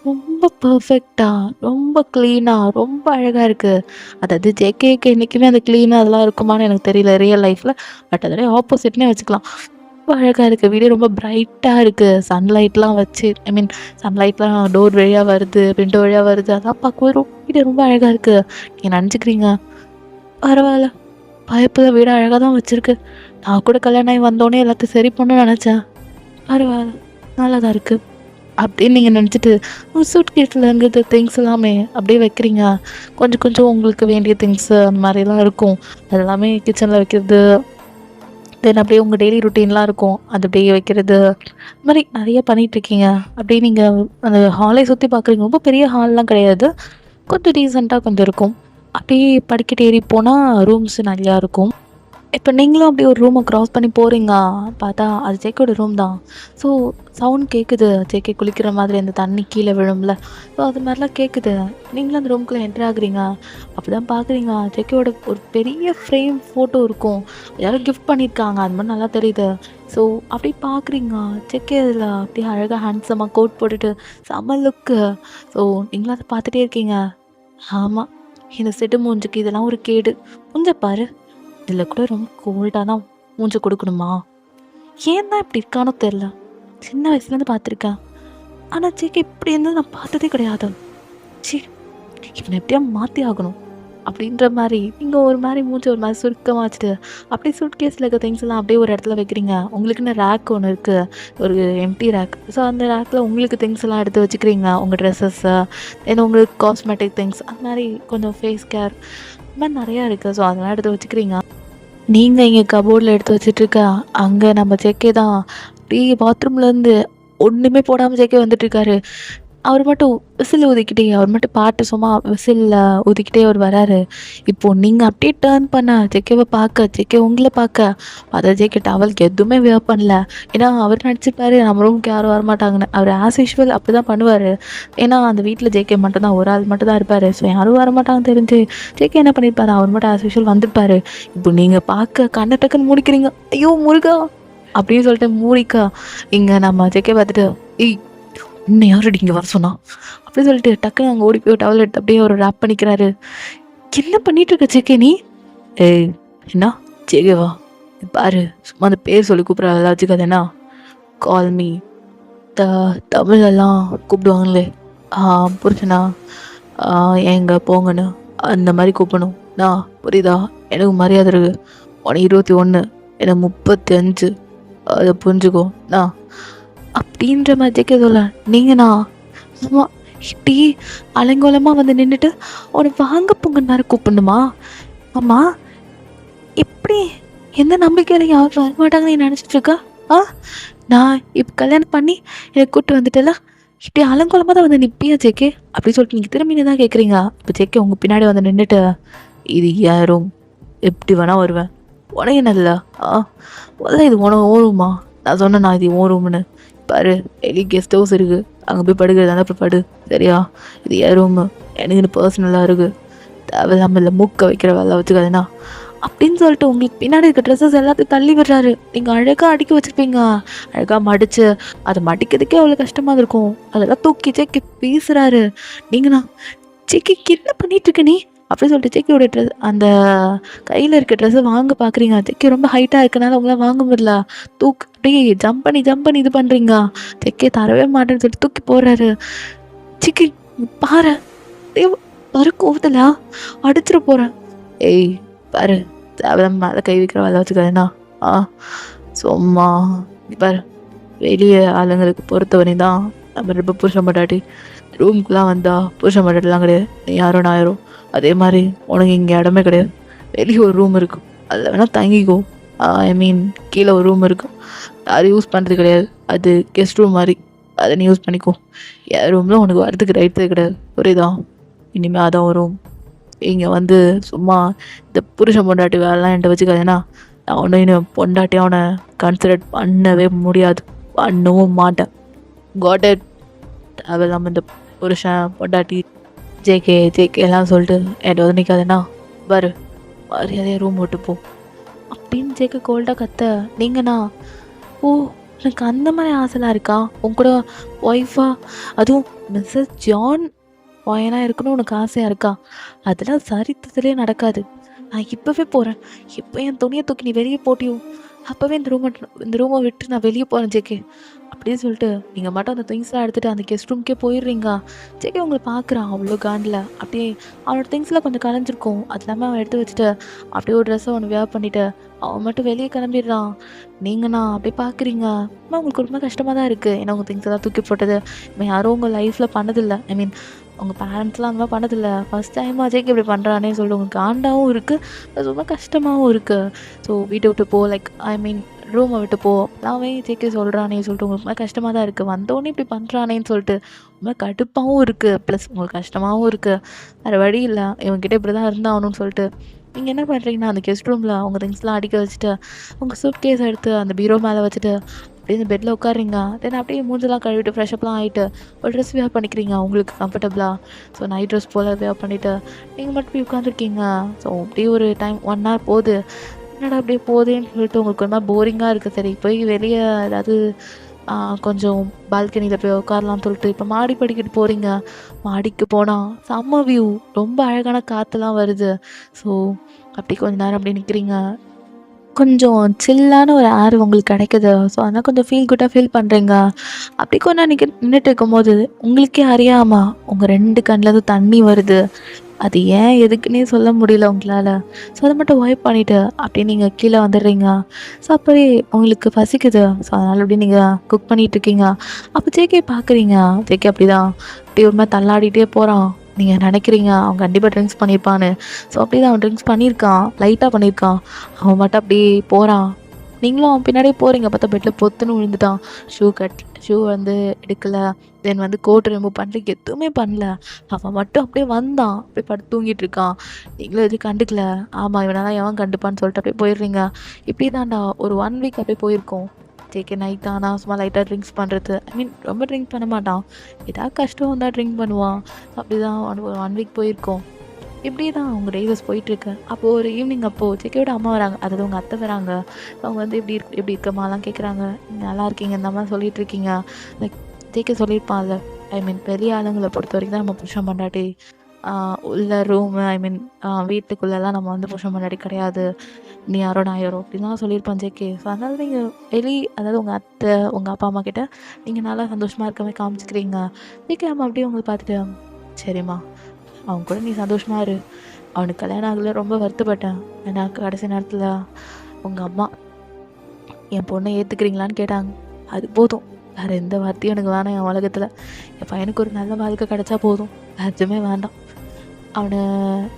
ரொம்ப பர்ஃபெக்டாக ரொம்ப க்ளீனாக ரொம்ப அழகாக இருக்குது. அதாவது ஜேகேக்கு என்றைக்குமே அந்த க்ளீனாக அதெல்லாம் இருக்குமான்னு எனக்கு தெரியல ரியல் லைஃப்பில். பட் அதோடய ஆப்போசிட்னே வச்சுக்கலாம். ரொம்ப அழகாக இருக்குது. வீடே ரொம்ப பிரைட்டாக இருக்குது. சன்லைட்லாம் வச்சு சன்லைட்லாம் டோர் வழியாக வருது, விண்டோ வழியாக வருது. அதான் பார்க்கும்போது வீடு ரொம்ப அழகாக இருக்குது. நீங்கள் நினச்சிக்கிறீங்க பரவாயில்ல பயப்பில் வீடு அழகாக தான் வச்சுருக்கு. நான் கூட கல்யாணம் ஆகி வந்தோடனே எல்லாத்தையும் சரி பண்ணணும்னு நினச்சேன். பரவாயில்ல நல்லா தான் இருக்குது அப்படின்னு நீங்கள் நினச்சிட்டு சூட் கேஸில் இருந்தது திங்ஸ் எல்லாமே அப்படியே வைக்கிறீங்க. கொஞ்சம் கொஞ்சம் உங்களுக்கு வேண்டிய திங்ஸு அந்த மாதிரிலாம் இருக்கும். அதெல்லாமே கிச்சனில் வைக்கிறது. தென் அப்படியே உங்கள் டெய்லி ருட்டீன்லாம் இருக்கும். அது அப்படியே வைக்கிறது இந்த மாதிரி நிறைய பண்ணிகிட்ருக்கீங்க. அப்படியே நீங்கள் அந்த ஹாலை சுற்றி பார்க்குறீங்க. ரொம்ப பெரிய ஹால்லாம் கிடையாது, கொஞ்சம் டீசெண்டாக கொஞ்சம் இருக்கும். அப்படியே படிக்கட்டு ஏறி போனால் ரூம்ஸ் நிறையா இருக்கும். இப்போ நீங்களும் அப்படியே ஒரு ரூமை க்ராஸ் பண்ணி போகிறீங்க. பார்த்தா அது ஜேகேயோட ரூம் தான். ஸோ சவுண்ட் கேட்குது. ஜேகே குளிக்கிற மாதிரி அந்த தண்ணி கீழே விழும்ல, ஸோ அது மாதிரிலாம் கேட்குது. நீங்களும் அந்த ரூம்குள்ளே என்ட்ரு ஆகுறீங்க. அப்போ தான் பார்க்குறீங்க ஜேகேயோட ஒரு பெரிய ஃப்ரேம் ஃபோட்டோ இருக்கும். யாரும் கிஃப்ட் பண்ணியிருக்காங்க, அது மாதிரி நல்லா தெரியுது. ஸோ அப்படி பார்க்குறீங்க ஜேகே அதில் அப்படியே அழகாக ஹேண்ட்ஸமாக கோட் போட்டுட்டு செம லுக்கு. ஸோ நீங்களும் அதை பார்த்துட்டே இருக்கீங்க. ஆமாம் இந்த செட்டு மூஞ்சுக்கு இதெல்லாம் ஒரு கேடு. மூஞ்ச பாரு, இதில் கூட ரொம்ப கோல்டாக தான் மூஞ்ச கொடுக்கணுமா? ஏன் தான் இப்படி இருக்கானோ தெரில. சின்ன வயசுலேருந்து பார்த்துருக்கேன், ஆனால் ஜேகே இப்படி இருந்து நான் பார்த்ததே கிடையாது. சி இவனை எப்படியா மாற்றி ஆகணும் அப்படின்ற மாதிரி நீங்கள் ஒரு மாதிரி மூஞ்சி ஒரு மாதிரி சுருக்கமாக வச்சுட்டு அப்படியே சூட் கேஸில் இருக்க திங்ஸ் எல்லாம் அப்படியே ஒரு இடத்துல வைக்கிறீங்க. உங்களுக்குன்னு ரேக் ஒன்று இருக்குது, ஒரு எம்டி ரேக். ஸோ அந்த ரேக்கில் உங்களுக்கு திங்ஸ் எல்லாம் எடுத்து வச்சுக்கிறீங்க. உங்கள் ட்ரெஸ்ஸஸ்ஸு தென் உங்களுக்கு காஸ்மெட்டிக் திங்ஸ் அந்த மாதிரி கொஞ்சம் ஃபேஸ் கேர் இந்த மாதிரி நிறையா இருக்குது. ஸோ அதெல்லாம் எடுத்து வச்சுக்கிறீங்க. நீங்கள் இங்கே கபோர்டில் எடுத்து வச்சிட்ருக்க அங்கே நம்ம ஜேகே தான் அப்படியே பாத்ரூம்லேருந்து ஒன்றுமே போடாமல் ஜேகே வந்துட்டுருக்காரு. அவர் மட்டும் விசில் ஊதிக்கிட்டே அவர் மட்டும் பாட்டு சும்மா விசிலில் ஊதிக்கிட்டே அவர் வராரு. இப்போது நீங்கள் அப்படியே டேர்ன் பண்ண ஜேகேவை பார்க்க, ஜேகே உங்களை பார்க்க, அதை ஜேகே டவலுக்கு எதுவுமே வியர் பண்ணல. ஏன்னா அவர் நினச்சிப்பாரு நம்ம ரூமுக்கு யாரும் வரமாட்டாங்கன்னு. அவர் ஆஸ் யூஷுவல் அப்படி தான் பண்ணுவார். ஏன்னா அந்த வீட்டில் ஜேகே மட்டும்தான் ஒரு ஆள் மட்டும் தான் இருப்பார். ஸோ யாரும் வரமாட்டாங்கன்னு தெரிஞ்சு ஜேகே என்ன பண்ணியிருப்பாரு, அவர் மட்டும் ஆஸ் யூஷுவல் வந்திருப்பார். இப்போ நீங்கள் பார்க்க கண்ணை டக்குன்னு மூடிக்கிறீங்க. ஐயோ முருகா அப்படின்னு சொல்லிட்டு மூடிக்கா இங்கே நம்ம ஜேகே பார்த்துட்டு இன்னும் யாரடி இங்கே வர சொன்னா அப்படின்னு சொல்லிட்டு டக்குன்னு அங்கே ஓடி போய் டவல் எடுத்து அப்படியே ஒரு ரேப் பண்ணிக்கிறாரு. என்ன பண்ணிட்டு இருக்க ஜேகே நீ? ஏய் என்ன ஜேகேவா பாரு, சும்மா அந்த பேர் சொல்லி கூப்பிட்ற வச்சுக்காதேண்ணா. கால் மீ தமிழெல்லாம் கூப்பிடுவாங்களே புரிச்சுண்ணா, எங்க போங்கண்ணா அந்த மாதிரி கூப்பிடணும் நான், புரியுதா? எனக்கு மரியாதை இருக்கு. உனக்கு 21, எனக்கு 35, அதை புரிஞ்சுக்கோ நான் அப்படின்ற மாதிரி ஜேகே சொல்ல. நீங்கண்ணா ஆமாம் இப்படி அலங்கோலமாக வந்து நின்றுட்டு உனக்கு வாங்க பொங்கல் மாதிரி கூப்பிடணுமா? ஆமாம் எப்படி எந்த நம்பிக்கையில் யாரும் வரமாட்டாங்கன்னு நீ நினச்சிட்ருக்கா? நான் இப்போ கல்யாணம் பண்ணி எனக்கு கூப்பிட்டு வந்துட்டல, இப்படி அலங்கோலமாக தான் வந்து நிற்பியா ஜேகே அப்படின்னு சொல்லிட்டு நீங்கள் திரும்பினு தான் கேட்குறீங்க. இப்போ ஜேகே உங்கள் பின்னாடி வந்து நின்றுட்டு இது யாரும் எப்படி வேணால் வருவேன், உனக்கு என்னதில்ல முதல்ல இது உனக்கு ஓருமா? நான் சொன்னேன் நான் இது ஓரும்னு. பாரு டெய்லி கெஸ்ட் ஹவுஸ் இருக்குது, அங்கே போய் படுக்கிறதா இருந்தால் போய் படு சரியா? இது என் ரூமு, எனக்கு பர்சனலாக இருக்குது. தேவையில்லாமல் இல்லை மூக்க வைக்கிற வேலை வச்சுக்காதுண்ணா அப்படின்னு சொல்லிட்டு உங்களுக்கு பின்னாடி இருக்க ட்ரெஸ்ஸஸ் எல்லாத்தையும் தள்ளி விடுறாரு. நீங்கள் அழகாக அடுக்கி வச்சுருப்பீங்க, அழகாக மடித்து அதை மடிக்கிறதுக்கே அவ்வளோ கஷ்டமாக இருக்கும். அதெல்லாம் தூக்கி ஜேக்கி வீசுறாரு. நீங்கண்ணா ஜேக்கி என்ன பண்ணிட்டு இருக்க நீ அப்படின்னு சொல்லிட்டு ஜேக்கியோட ட்ரெஸ் அந்த கையில் இருக்க ட்ரெஸ்ஸை வாங்க பார்க்குறீங்க. ஜேக்கி ரொம்ப ஹைட்டாக இருக்கனால உங்களால் வாங்க முடியல. அப்படியே ஜம்ப் பண்ணி இது பண்ணுறீங்க. ஜேக்கே தரவே மாட்டேன்னு சொல்லிட்டு தூக்கி போடுறாரு. ஜேக்கி பாரு பாரு கோவத்தில் அடிச்சிட போகிறேன். ஏய் பாரு தேவையில்லாம மேலே கை வைக்கிற வேலை வச்சுக்கிறேன்னா சும்மா பாரு. வெளியே ஆளுங்களுக்கு பொறுத்தவரை தான் நம்ம ரொம்ப புருஷன் பட்டாட்டி ரூம்க்குலாம் வந்தால் புருஷன் பட்டாட்டிலாம் கிடையாது. நீ யாரோ நான் யாரோ அதே மாதிரி உனக்கு இங்கே இடமே கிடையாது. வெளியே ஒரு ரூம் இருக்கும், அதில் வேணால் தங்கிக்கோ. ஐ மீன் கீழே ஒரு ரூம் இருக்கும், யாரும் யூஸ் பண்ணுறது கிடையாது. அது கெஸ்ட் ரூம் மாதிரி, அதை நீ யூஸ் பண்ணிக்கோ. என் ரூமில் உனக்கு வரதுக்கு ரைட்டே கிடையாது, புரியுதா? இனிமேல் அதான் ஒரு ரூம். இங்கே வந்து சும்மா இந்த புருஷன் பொண்டாட்டி வேலைலாம் என்கிட்ட வச்சுக்காதுன்னா நான் ஒன்றும் இன்னும் பொண்டாட்டி அவனை கன்சிடர் பண்ணவே முடியாது, பண்ணவும் மாட்டேன். Got it. தேவையில்லாமல் இந்த புருஷன் பொண்டாட்டி ஜேகே எல்லாம் சொல்லிட்டு என்கிட்ட வந்து நிற்காதுன்னா பாரு மரியாதையாக ரூம் விட்டு போ அப்படின்னு ஜேகே கோல்டாக கத்த. நீங்கண்ணா ஓ எனக்கு அந்த மாதிரி ஆசைலாம் இருக்கா? உங்க கூட ஒய்ஃபா அதுவும் மிஸ்ஸஸ் ஜான் பையனாக இருக்கணும் உனக்கு ஆசையாக இருக்கா? அதெல்லாம் சரித்திரத்துலேயே நடக்காது. நான் இப்போவே போகிறேன். இப்போ என் துணியை தூக்கி நீ வெளியே போட்டியோ அப்போவே இந்த ரூமை விட்டு நான் வெளியே போகிறேன் ஜேகே அப்படின்னு சொல்லிட்டு நீங்கள் மட்டும் அந்த திங்ஸ்லாம் எடுத்துகிட்டு அந்த கெஸ்ட் ரூம்க்கே போயிடுறீங்க. ஜேகே உங்களை பார்க்குறான் அவ்வளோ காண்டில். அப்படியே அவனோட திங்ஸ்லாம் கொஞ்சம் கலைஞ்சிருக்கும், அது இல்லாமல் அவன் எடுத்து வச்சுட்டு அப்படியே ஒரு ட்ரெஸ்ஸை ஒன்று வேர் பண்ணிவிட்டு அவன் மட்டும் வெளியே கிளம்பிடுறான். நீங்கண்ணா அப்படியே பார்க்குறீங்க. அம்மா உங்களுக்கு ரொம்ப கஷ்டமாக தான் இருக்குது, ஏன்னா உங்கள் திங்ஸ் எல்லாம் தூக்கி போட்டது இப்போ யாரும் உங்கள் லைஃப்பில் பண்ணதில்லை. ஐ மீன் உங்கள் பேரண்ட்ஸ்லாம் அந்த மாதிரி பண்ணதில்லை, ஃபஸ்ட் டைமாக ஜேகே இப்படி பண்ணுறானே சொல்லிட்டு உங்களுக்கு காண்டாகவும் இருக்குது, ரொம்ப கஷ்டமாகவும் இருக்குது. ஸோ வீட்டை விட்டு போ, லைக் ஐ மீன் ரூமை விட்டு போ எல்லாமே ஜேகே சொல்கிறானே சொல்லிட்டு உங்களுக்கு ரொம்ப கஷ்டமாக தான் இருக்குது. வந்தோடனே இப்படி பண்ணுறானேன்னு சொல்லிட்டு ரொம்ப கடுப்பாகவும் இருக்குது, ப்ளஸ் உங்களுக்கு கஷ்டமாகவும் இருக்குது. வேறு வழி இல்லை, இவங்ககிட்ட இப்படி தான் இருந்தாகணும்னு சொல்லிட்டு நீங்கள் என்ன பண்ணுறீங்கன்னா அந்த கெஸ்ட் ரூமில் அவங்க திங்ஸ்லாம் அடிக்க வச்சுட்டு உங்கள் சூட் கேஸ் எடுத்து அந்த பீரோ மேலே வச்சுட்டு அப்படியே இந்த பெட்டில் உட்காருங்க. தென் அப்படியே மூஞ்செல்லாம் கழுவிட்டு ஃப்ரெஷ்அப்லாம் ஆகிட்டு ஒரு ட்ரெஸ் வேர் பண்ணிக்கிறீங்க உங்களுக்கு கம்ஃபர்டபுளாக. ஸோ நைட் ட்ரெஸ் போல் வேர் பண்ணிவிட்டு நீங்கள் மட்டும் போய் உட்காந்துருக்கீங்க. ஸோ அப்படியே ஒரு டைம் 1 hour போகுது. என்னடா அப்படியே போகுதுன்னு சொல்லிட்டு உங்களுக்கு ஒரு மாதிரி போரிங்காக இருக்குது. சரி போய் வெளியே ஏதாவது கொஞ்சம் பால்கனியில் போய் உட்காரலாம்னு சொல்லிட்டு இப்போ மாடி படிக்கிட்டு போகிறீங்க. மாடிக்கு போனால் செம்ம வியூ, ரொம்ப அழகான காற்றுலாம் வருது. ஸோ அப்படி கொஞ்ச நேரம் அப்படி நிற்கிறீங்க. கொஞ்சம் சில்லான ஒரு ஏர் உங்களுக்கு கிடைக்குது. ஸோ அதனால் கொஞ்சம் குட்டாக ஃபீல் பண்ணுறீங்க. அப்படி கொஞ்ச நேரம் நின்றுட்டு இருக்கும்போது உங்களுக்கே அறியாமல் உங்கள் 2 கண்ணிலேருந்து தண்ணி வருது. அது ஏன் எதுக்குன்னே சொல்ல முடியல உங்களால். ஸோ அதை மட்டும் வைப் பண்ணிவிட்டு அப்படியே நீங்கள் கீழே வந்துடுறீங்க. ஸோ அப்படியே உங்களுக்கு பசிக்குது. ஸோ அதனால் அப்படியே நீங்கள் குக் பண்ணிகிட்ருக்கீங்க. அப்போ ஜேகே பார்க்குறீங்க. ஜேகே அப்படி தான் அப்படியே ஒரு மாதிரி தள்ளாடிட்டே போகிறான். நீங்கள் நினைக்கிறீங்க அவன் கண்டிப்பாக ட்ரிங்க்ஸ் பண்ணியிருப்பான்னு. ஸோ அப்படி தான் அவன் ட்ரிங்க்ஸ் பண்ணியிருக்கான், லைட்டாக பண்ணியிருக்கான். அவன் மட்டும் அப்படியே போகிறான். நீங்களும் அவன் பின்னாடியே போகிறீங்க. பார்த்தா பெட்டில் பொத்துன்னு விழுந்துட்டான். ஷூ வந்து எடுக்கலை, தென் வந்து கோட் ரிமூவ் பண்ணுறதுக்கு எதுவுமே பண்ணல. அவன் மட்டும் அப்படியே வந்தான், அப்படியே படுத்து தூங்கிட்டு இருக்கான். நீங்களும் எதுவும் கண்டுக்கல. ஆமாம் இவனெல்லாம் எவன் கண்டுப்பான்னு சொல்லிட்டு அப்படியே போயிடுறீங்க. இப்படி தான்டா ஒரு 1 week அப்படியே போயிருக்கோம். ஜேகே நைட் தானா சும்மா லைட்டாக ட்ரிங்க்ஸ் பண்ணுறது, ஐ மீன் ரொம்ப ட்ரிங்க் பண்ண மாட்டான், ஏதாவது கஷ்டம் வந்தால் ட்ரிங்க் பண்ணுவான். அப்படி தான் ஒரு 1 week போயிருக்கோம். இப்படி தான் அவங்க டேஸஸ் போயிட்டுருக்கு. அப்போது ஒரு ஈவினிங் அப்போது ஜேகேயோட அம்மா வராங்க, அதாவது உங்கள் அத்தை வராங்க. அவங்க வந்து எப்படி இருக்கம்மாலாம் கேட்குறாங்க. நல்லா இருக்கீங்க இந்த மாதிரி சொல்லிட்டு இருக்கீங்க. லைக் ஜேகே சொல்லியிருப்பான்ல, ஐ மீன் பெரிய ஆளுங்களை பொறுத்த வரைக்கும் தான் நம்ம புருஷன் பொண்டாட்டி உள்ள ரூமு, ஐ மீன் வீட்டுக்குள்ளெல்லாம் நம்ம வந்து புருஷன் பொண்டாட்டி கிடையாது, நீ யாரோ நான் யாரோ அப்படின்லாம் சொல்லியிருப்பான் ஜேகே. ஸோ அதனால் நீங்கள் அதாவது உங்கள் அத்தை உங்கள் அப்பா அம்மா கிட்ட நீங்கள் நல்லா சந்தோஷமாக இருக்க மாதிரி காமிச்சிக்கிறீங்க. ஜேகே அம்மா அப்படியே உங்களை பார்த்துட்டு சரிம்மா அவன் கூட நீ சந்தோஷமாக இரு, அவனுக்கு கல்யாணம் ஆகல ரொம்ப வருத்தப்பட்டேன், ஏன்னா கடைசி நேரத்தில் உங்கள் அம்மா என் பொண்ணை ஏற்றுக்கிறீங்களான்னு கேட்டாங்க. அது போதும், வேறு எந்த வார்த்தையும் எனக்கு வேணாம். என் உலகத்தில் என் பையனுக்கு ஒரு நல்ல வாழ்க்கை கிடச்சா போதும், வேறு எதுவுமே வேண்டாம், அவனை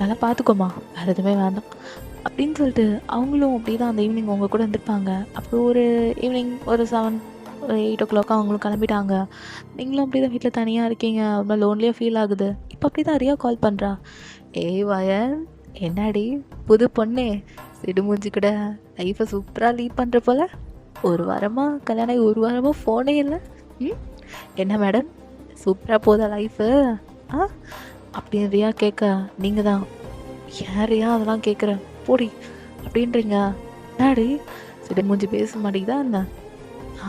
நல்லா பார்த்துக்கோமா, வேறு எதுவுமே வேண்டாம் அப்படின்னு சொல்லிட்டு அவங்களும் அப்படி தான் அந்த ஈவினிங் அவங்க கூட இருந்திருப்பாங்க. அப்புறம் ஒரு ஈவினிங் ஒரு 7 ஒரு 8 o'clock அவங்களும் கிளம்பிட்டாங்க. நீங்களும் அப்படி தான் வீட்டில் தனியாக இருக்கீங்க, ரொம்ப லோன்லியாக ஃபீல் ஆகுது. இப்போ அப்படி தான் ரியா கால் பண்ணுறா. ஏய் வயன், என்னடி புது பொண்ணே, சிடு மூஞ்சி கூட லைஃப்பை சூப்பராக லீட் பண்ணுற போல், ஒரு வாரமாக கல்யாணம் ஆகி 1 வாரமாக ஃபோனே இல்லை. என்ன மேடம் சூப்பராக போதா லைஃபு அப்படின்னு ரியா கேட்க, நீங்கள் தான் ஏன் ரியா அதெல்லாம் கேட்குறேன், போடி அப்படின்றீங்க. என்னாடி சிடு மூஞ்சி பேச மாட்டேங்குதா என்ன?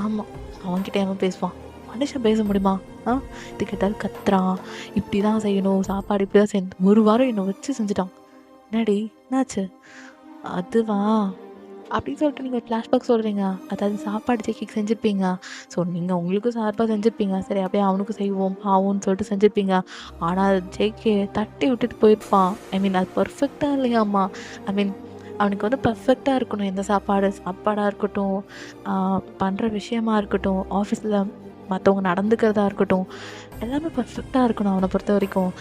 ஆமாம், அவன்கிட்ட அவன் பேசுவான். மனுஷன் பேச முடியுமா? ஆ இது கேட்டாலும் கத்துறான். இப்படி தான் செய்யணும், சாப்பாடு இப்படி தான் செய்யணும். ஒரு வாரம் என்னை வச்சு செஞ்சுட்டான். என்னாடி என்னாச்சு? அதுவா அப்படின்னு சொல்லிட்டு நீங்கள் ஒரு ஃப்ளாஷ்பேக் சொல்கிறீங்க. அதாவது சாப்பாடு ஜேகேக்கு செஞ்சுருப்பீங்க. ஸோ நீங்கள் உங்களுக்கும் சார்பாக செஞ்சுருப்பீங்க. சரி அப்படியே அவனுக்கும் செய்வோம் பாவோன்னு சொல்லிட்டு செஞ்சுருப்பீங்க. ஆனால் ஜேகே தட்டி விட்டுட்டு போயிருப்பான். ஐ மீன் அது பர்ஃபெக்டாக இல்லையாம்மா. ஐ மீன் அவனுக்கு வந்து பர்ஃபெக்டாக இருக்கணும். எந்த சாப்பாடாக இருக்கட்டும், பண்ணுற விஷயமா இருக்கட்டும், ஆஃபீஸில் மற்றவங்க நடந்துக்கிறதா இருக்கட்டும், எல்லாமே பர்ஃபெக்டாக இருக்கணும் அவனை பொறுத்த வரைக்கும்.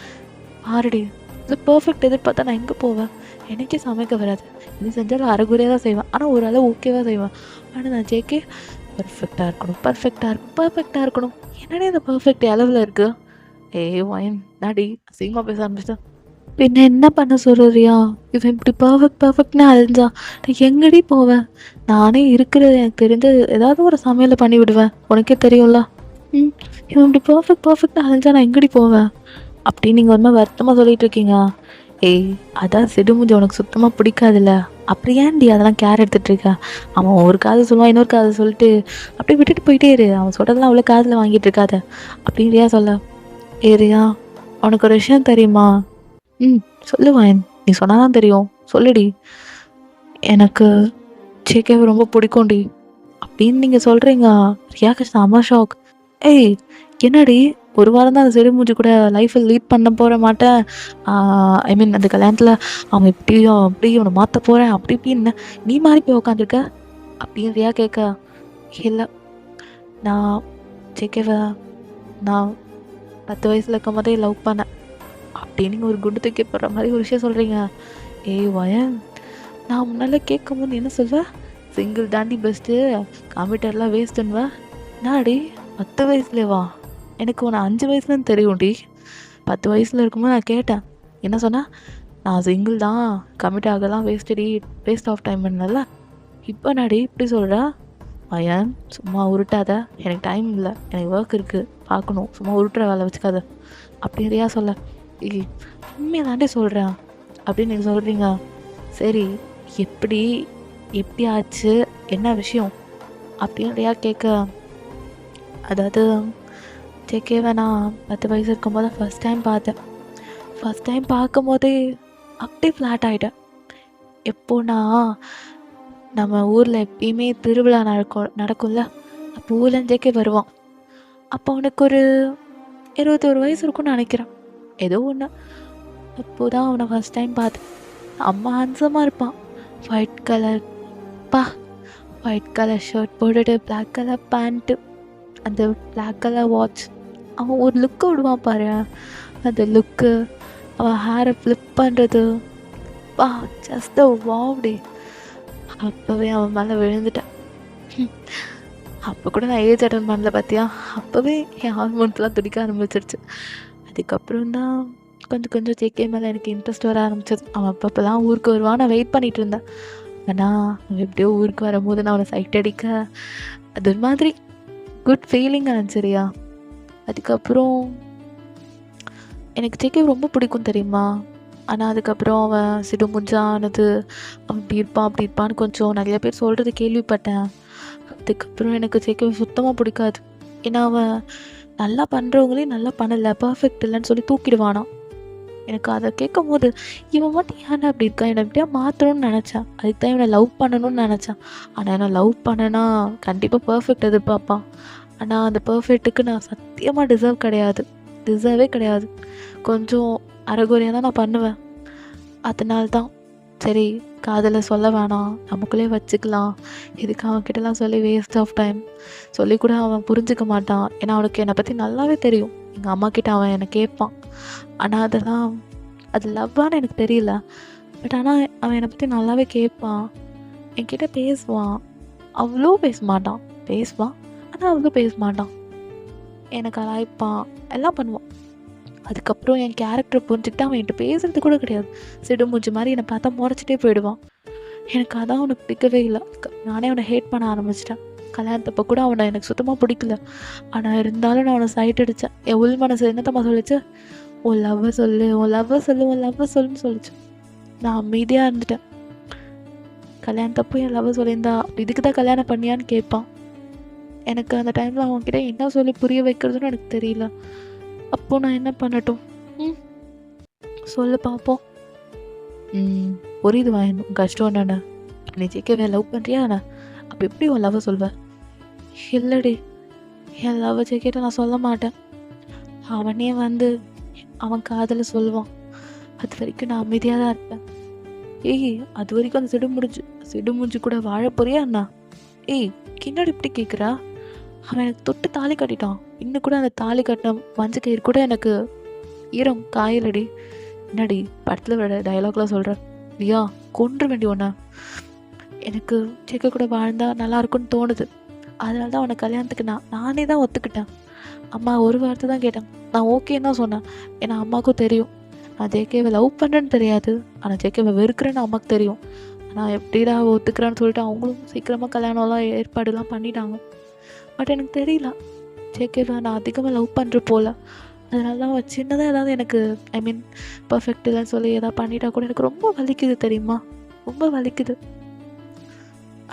ஆல்ரெடி இது பர்ஃபெக்ட் எதிர்பார்த்தா நான் எங்கே போவேன்? எனக்கே சமைக்க வராது. இது செஞ்சாலும் அரைகுறையாக தான் செய்வேன். ஆனால் ஓரளவு ஓகேவாக செய்வேன். ஆனால் நான் ஜேகே பர்ஃபெக்டாக இருக்கணும். என்னடே இந்த பர்ஃபெக்ட் அளவில் இருக்குது? ஒயின் நாடி அசிங்கமாக பேச ஆரம்பிச்சிட்டேன். பின்ன என்ன பண்ண சொல்கிறியா? இவன் இப்படி பர்ஃபெக்ட்னு அழிஞ்சா நான் எங்கடி போவேன்? நானே இருக்கிறது எனக்கு தெரிஞ்ச ஏதாவது ஒரு சமையலை பண்ணி விடுவேன். உனக்கே தெரியும்ல. இவன் இப்படி பர்ஃபெக்ட்னு அழிஞ்சா நான் எங்கடி போவேன் அப்படின்னு நீங்கள் ஒரு மாதிரி வருத்தமாக சொல்லிட்டு இருக்கீங்க. அதான் சிடுமுஞ்சி உனக்கு சுத்தமாக பிடிக்காதுல்ல, அப்படி ஏன்டி அதெல்லாம் கேர் எடுத்துகிட்ருக்க? அவன் ஒரு காதை சொல்லுவான், இன்னொரு காதை சொல்லிட்டு அப்படியே விட்டுட்டு போயிட்டே இரு. அவன் சொல்கிறதெல்லாம் அவ்வளோ காதில் வாங்கிட்டு இருக்காத அப்படின்றியா சொல்ல. ரியா, உனக்கு ஒரு விஷயம் தெரியுமா? சொல்லுவேன். நீ சொன்னாதான் தெரியும், சொல்லுடி. எனக்கு ஜேகேவை ரொம்ப பிடிக்கும்டி அப்படின்னு நீங்கள் சொல்கிறீங்க. ரியாக்கு செம ஷாக். என்னடி ஒரு வாரம் தான் அந்த சிடுமூஞ்சி கூட லைஃப்பில் லீட் பண்ண போகிற மாட்டேன். ஐ மீன் அந்த கல்யாணத்தில் அவன் இப்படியும் அப்படியும் அவனை மாற்ற போகிறேன் அப்படி இப்படின்னு நீ மாறி போய் உட்காந்துருக்க அப்படின்னு ரியா கேட்க. இல்லை, நான் ஜேகேவை நான் 10 வயசில் இருக்கும் போதே லவ் பண்ணேன் அப்படின்னு ஒரு குண்டு தூக்கி போடுற மாதிரி ஒரு விஷயம் சொல்கிறீங்க. வயன், நான் முன்னால் கேட்கும் போது என்ன சொல்வேன்? சிங்கிள் தாண்டி பெஸ்ட்டு, கம்ப்யூட்டர்லாம் வேஸ்ட்டுன்னுவா. நாடி 10 வயசுலேவா? எனக்கு உன்னை 5 வயசுலன்னு தெரியும்டி. 10 வயசில் இருக்கும்போது நான் கேட்டேன். என்ன சொன்னேன்? நான் சிங்கிள் தான், கமிட் ஆகலாம் வேஸ்ட் ஆஃப் டைம் பண்ணல. இப்போ நாடி இப்படி சொல்கிறா? ஐயன் சும்மா உருட்டாத, எனக்கு டைம் இல்லை, எனக்கு ஒர்க் இருக்குது பார்க்கணும், சும்மா உருட்டுற வேலை வச்சுக்காத அப்படின்றியா சொல்ல. உண்மையை தாண்டி சொல்கிறேன் அப்படின்னு நீங்கள் சொல்கிறீங்க. சரி, எப்படி ஆச்சு, என்ன விஷயம் அப்படின்றியா கேட்க. அதாவது ஜேகேவை நான் 10 வயசு இருக்கும்போது ஃபஸ்ட் டைம் பார்த்தேன். ஃபஸ்ட் டைம் பார்க்கும் போதே அப்படியே ஃப்ளாட் ஆகிட்டேன். எப்போனா, நம்ம ஊரில் எப்பயுமே திருவிழா நடக்கும்ல, அப்போ ஊரில் ஜேகே வருவான். அப்போ அவனுக்கு ஒரு 21 வயசு இருக்கும்னு நினைக்கிறேன், ஏதோ ஒன்று. அப்போ தான் அவனை ஃபஸ்ட் டைம் பார்த்தேன். அம்மா ஹேண்ட்ஸமாக இருப்பான். ஒயிட் கலர் ஷர்ட் போட்டுட்டு பிளாக் கலர் பேண்ட்டு, அந்த பிளாக் கலர் வாட்ச். அவன் ஒரு லுக்கு விடுவான் பாரு, அந்த லுக்கு, அவன் ஹேரை ஃப்ளிப் பண்ணுறது, ஜஸ்ட் வாவ் டே. அப்போவே அவன் மேலே விழுந்துட்டேன். அப்போ கூட நான் ஏஜ் அட்டன் பண்ணல பார்த்தியா? அப்போவே என் ஹார்மோன்ஸ்லாம் துடிக்க ஆரம்பிச்சிருச்சு. அதுக்கப்புறம் தான் கொஞ்சம் ஜேகே மேலே எனக்கு இன்ட்ரெஸ்ட் வர ஆரம்பிச்சது. அவன் அப்பப்போ தான் ஊருக்கு வருவான், நான் வெயிட் பண்ணிகிட்டு இருந்தேன். ஆனால் அவன் எப்படியோ ஊருக்கு வரும்போது நான் அவனை சைட் அடிக்க, அது ஒரு மாதிரி குட் ஃபீலிங்காக இருந்துச்சுரியா. அதுக்கப்புறம் எனக்கு ஜேகே ரொம்ப பிடிக்கும் தெரியுமா. ஆனால் அதுக்கப்புறம் அவன் சிடுமுஞ்சானது, அவன் இப்படி இருப்பான்னு கொஞ்சம் நிறைய பேர் சொல்கிறது கேள்விப்பட்டேன். அதுக்கப்புறம் எனக்கு ஜேகே சுத்தமாக பிடிக்காது. ஏன்னா அவன் நல்லா பண்ணுறவங்களையும் நல்லா பண்ணலை, பர்ஃபெக்ட் இல்லைன்னு சொல்லி தூக்கிடுவானான். எனக்கு அதை கேட்கும் போது இவன் மட்டும் ஏன்னா அப்படி இருக்கா, என்னை எப்படியா மாற்றணும்னு நினச்சேன். அதுக்கு தான் இவனை லவ் பண்ணணும்னு நினச்சேன். ஆனால் என்ன லவ் பண்ணனா கண்டிப்பாக பர்ஃபெக்ட் எதிர்பார்ப்பான். ஆனால் அந்த பர்ஃபெக்ட்டுக்கு நான் சத்தியமாக டிசர்வே கிடையாது. கொஞ்சம் அரைகுறையாக தான் நான் பண்ணுவேன். அதனால தான் சரி, காதலை சொல்ல வேணாம், நமக்குள்ளே வச்சுக்கலாம், இதுக்கு அவன்கிட்டலாம் சொல்லி வேஸ்ட் ஆஃப் டைம் சொல்லி கூட அவன் புரிஞ்சிக்க மாட்டான். ஏன்னா அவனுக்கு என்னை பற்றி நல்லாவே தெரியும். எங்கள் அம்மா கிட்ட அவன் என்னை கேட்பான். ஆனால் அது லவ்வான்னு எனக்கு தெரியல. பட் ஆனால் அவன் என்னை பற்றி நல்லாவே கேட்பான், என்கிட்ட பேசுவான். அவ்வளோ பேச மாட்டான், ஆனால் அவ்வளோ பேச மாட்டான். எனக்கு அலாய்ப்பான், எல்லாம் பண்ணுவான். அதுக்கப்புறம் என் கேரக்டரை புரிஞ்சுக்கிட்டு அவன் என்கிட்ட பேசுறது கூட கிடையாது. சிடுமூஞ்சி மாதிரி என்னை பார்த்தா முறைச்சிட்டே போயிடுவான். எனக்கு அதான் அவனுக்கு பிடிக்கவே இல்லை. நானே அவனை ஹேட் பண்ண ஆரம்பிச்சிட்டேன். கல்யாணத்தப்போ கூட அவனை எனக்கு சுத்தமாக பிடிக்கல. ஆனால் இருந்தாலும் நான் அவனை சைட் அடித்தேன். என் உள் மனசு என்னத்தம்மா சொல்லிச்சு, உன் லவ்வை சொல்லுன்னு சொல்லிச்சு. நான் அமைதியாக இருந்துட்டேன். கல்யாணத்தப்போ என் லவ் சொல்லியிருந்தா இதுக்கு தான் கல்யாணம் பண்ணியான்னு கேட்பான். எனக்கு அந்த டைமில் அவன்கிட்ட என்ன சொல்லி புரிய வைக்கிறதுன்னு எனக்கு தெரியல. அப்போது நான் என்ன பண்ணட்டும்? சொல்லு பார்ப்போம். புரியுது உன் கஷ்டம் என்னண்ணா. நீ ஜேகேவை லவ் பண்ணுறியா என்ன? அப்போ எப்படி உன் லவ்வை சொல்வேன்? இல்லடி, என் லவ் ஜேகேட்ட நான் சொல்ல மாட்டேன். அவனே வந்து அவன் காதலை சொல்லுவான். அது வரைக்கும் நான் அமைதியாக தான் இருப்பேன். அது வரைக்கும் அந்த சிடுமுடிஞ்சு கூட வாழ போறியா அண்ணா? கின்னாடி இப்படி கேட்குறா? அவன் எனக்கு தொட்டு தாலி கட்டிட்டான். இன்னும் கூட அந்த தாலி கட்டின மஞ்சள் கயிறு கூட எனக்கு ஈரம் காயலடி. என்னடி படத்தில் விட டைலாக்லாம் சொல்கிறேன் இல்லையா? கொன்று வேண்டி ஒன்றா. எனக்கு ஜேகே கூட வாழ்ந்தா நல்லா இருக்கும்னு தோணுது. அதனால தான் அவனை கல்யாணத்துக்கு நானே தான் ஒத்துக்கிட்டேன். அம்மா ஒரு வார்த்தை தான் கேட்டேன். நான் ஓகேன்னு தான் சொன்னேன். ஏன்னா அம்மாவுக்கும் தெரியும் நான் ஜேகேவை லவ் பண்ணுறேன்னு தெரியாது, ஆனால் ஜேகேவை வெறுக்கிறேன்னு அம்மாவுக்கு தெரியும். நான் எப்படிடா ஒத்துக்கிறேன்னு சொல்லிட்டு அவங்களும் சீக்கிரமாக கல்யாணம்லாம் ஏற்பாடுலாம் பண்ணிட்டாங்க. பட் எனக்கு தெரியல, ஜேகேவை நான் அதிகமாக லவ் பண்ணுற போல். அதனால தான் சின்னதாக ஏதாவது எனக்கு பர்ஃபெக்ட் இல்லைன்னு சொல்லி ஏதாவது பண்ணிட்டா கூட எனக்கு ரொம்ப வலிக்குது தெரியுமா? ரொம்ப வலிக்குது.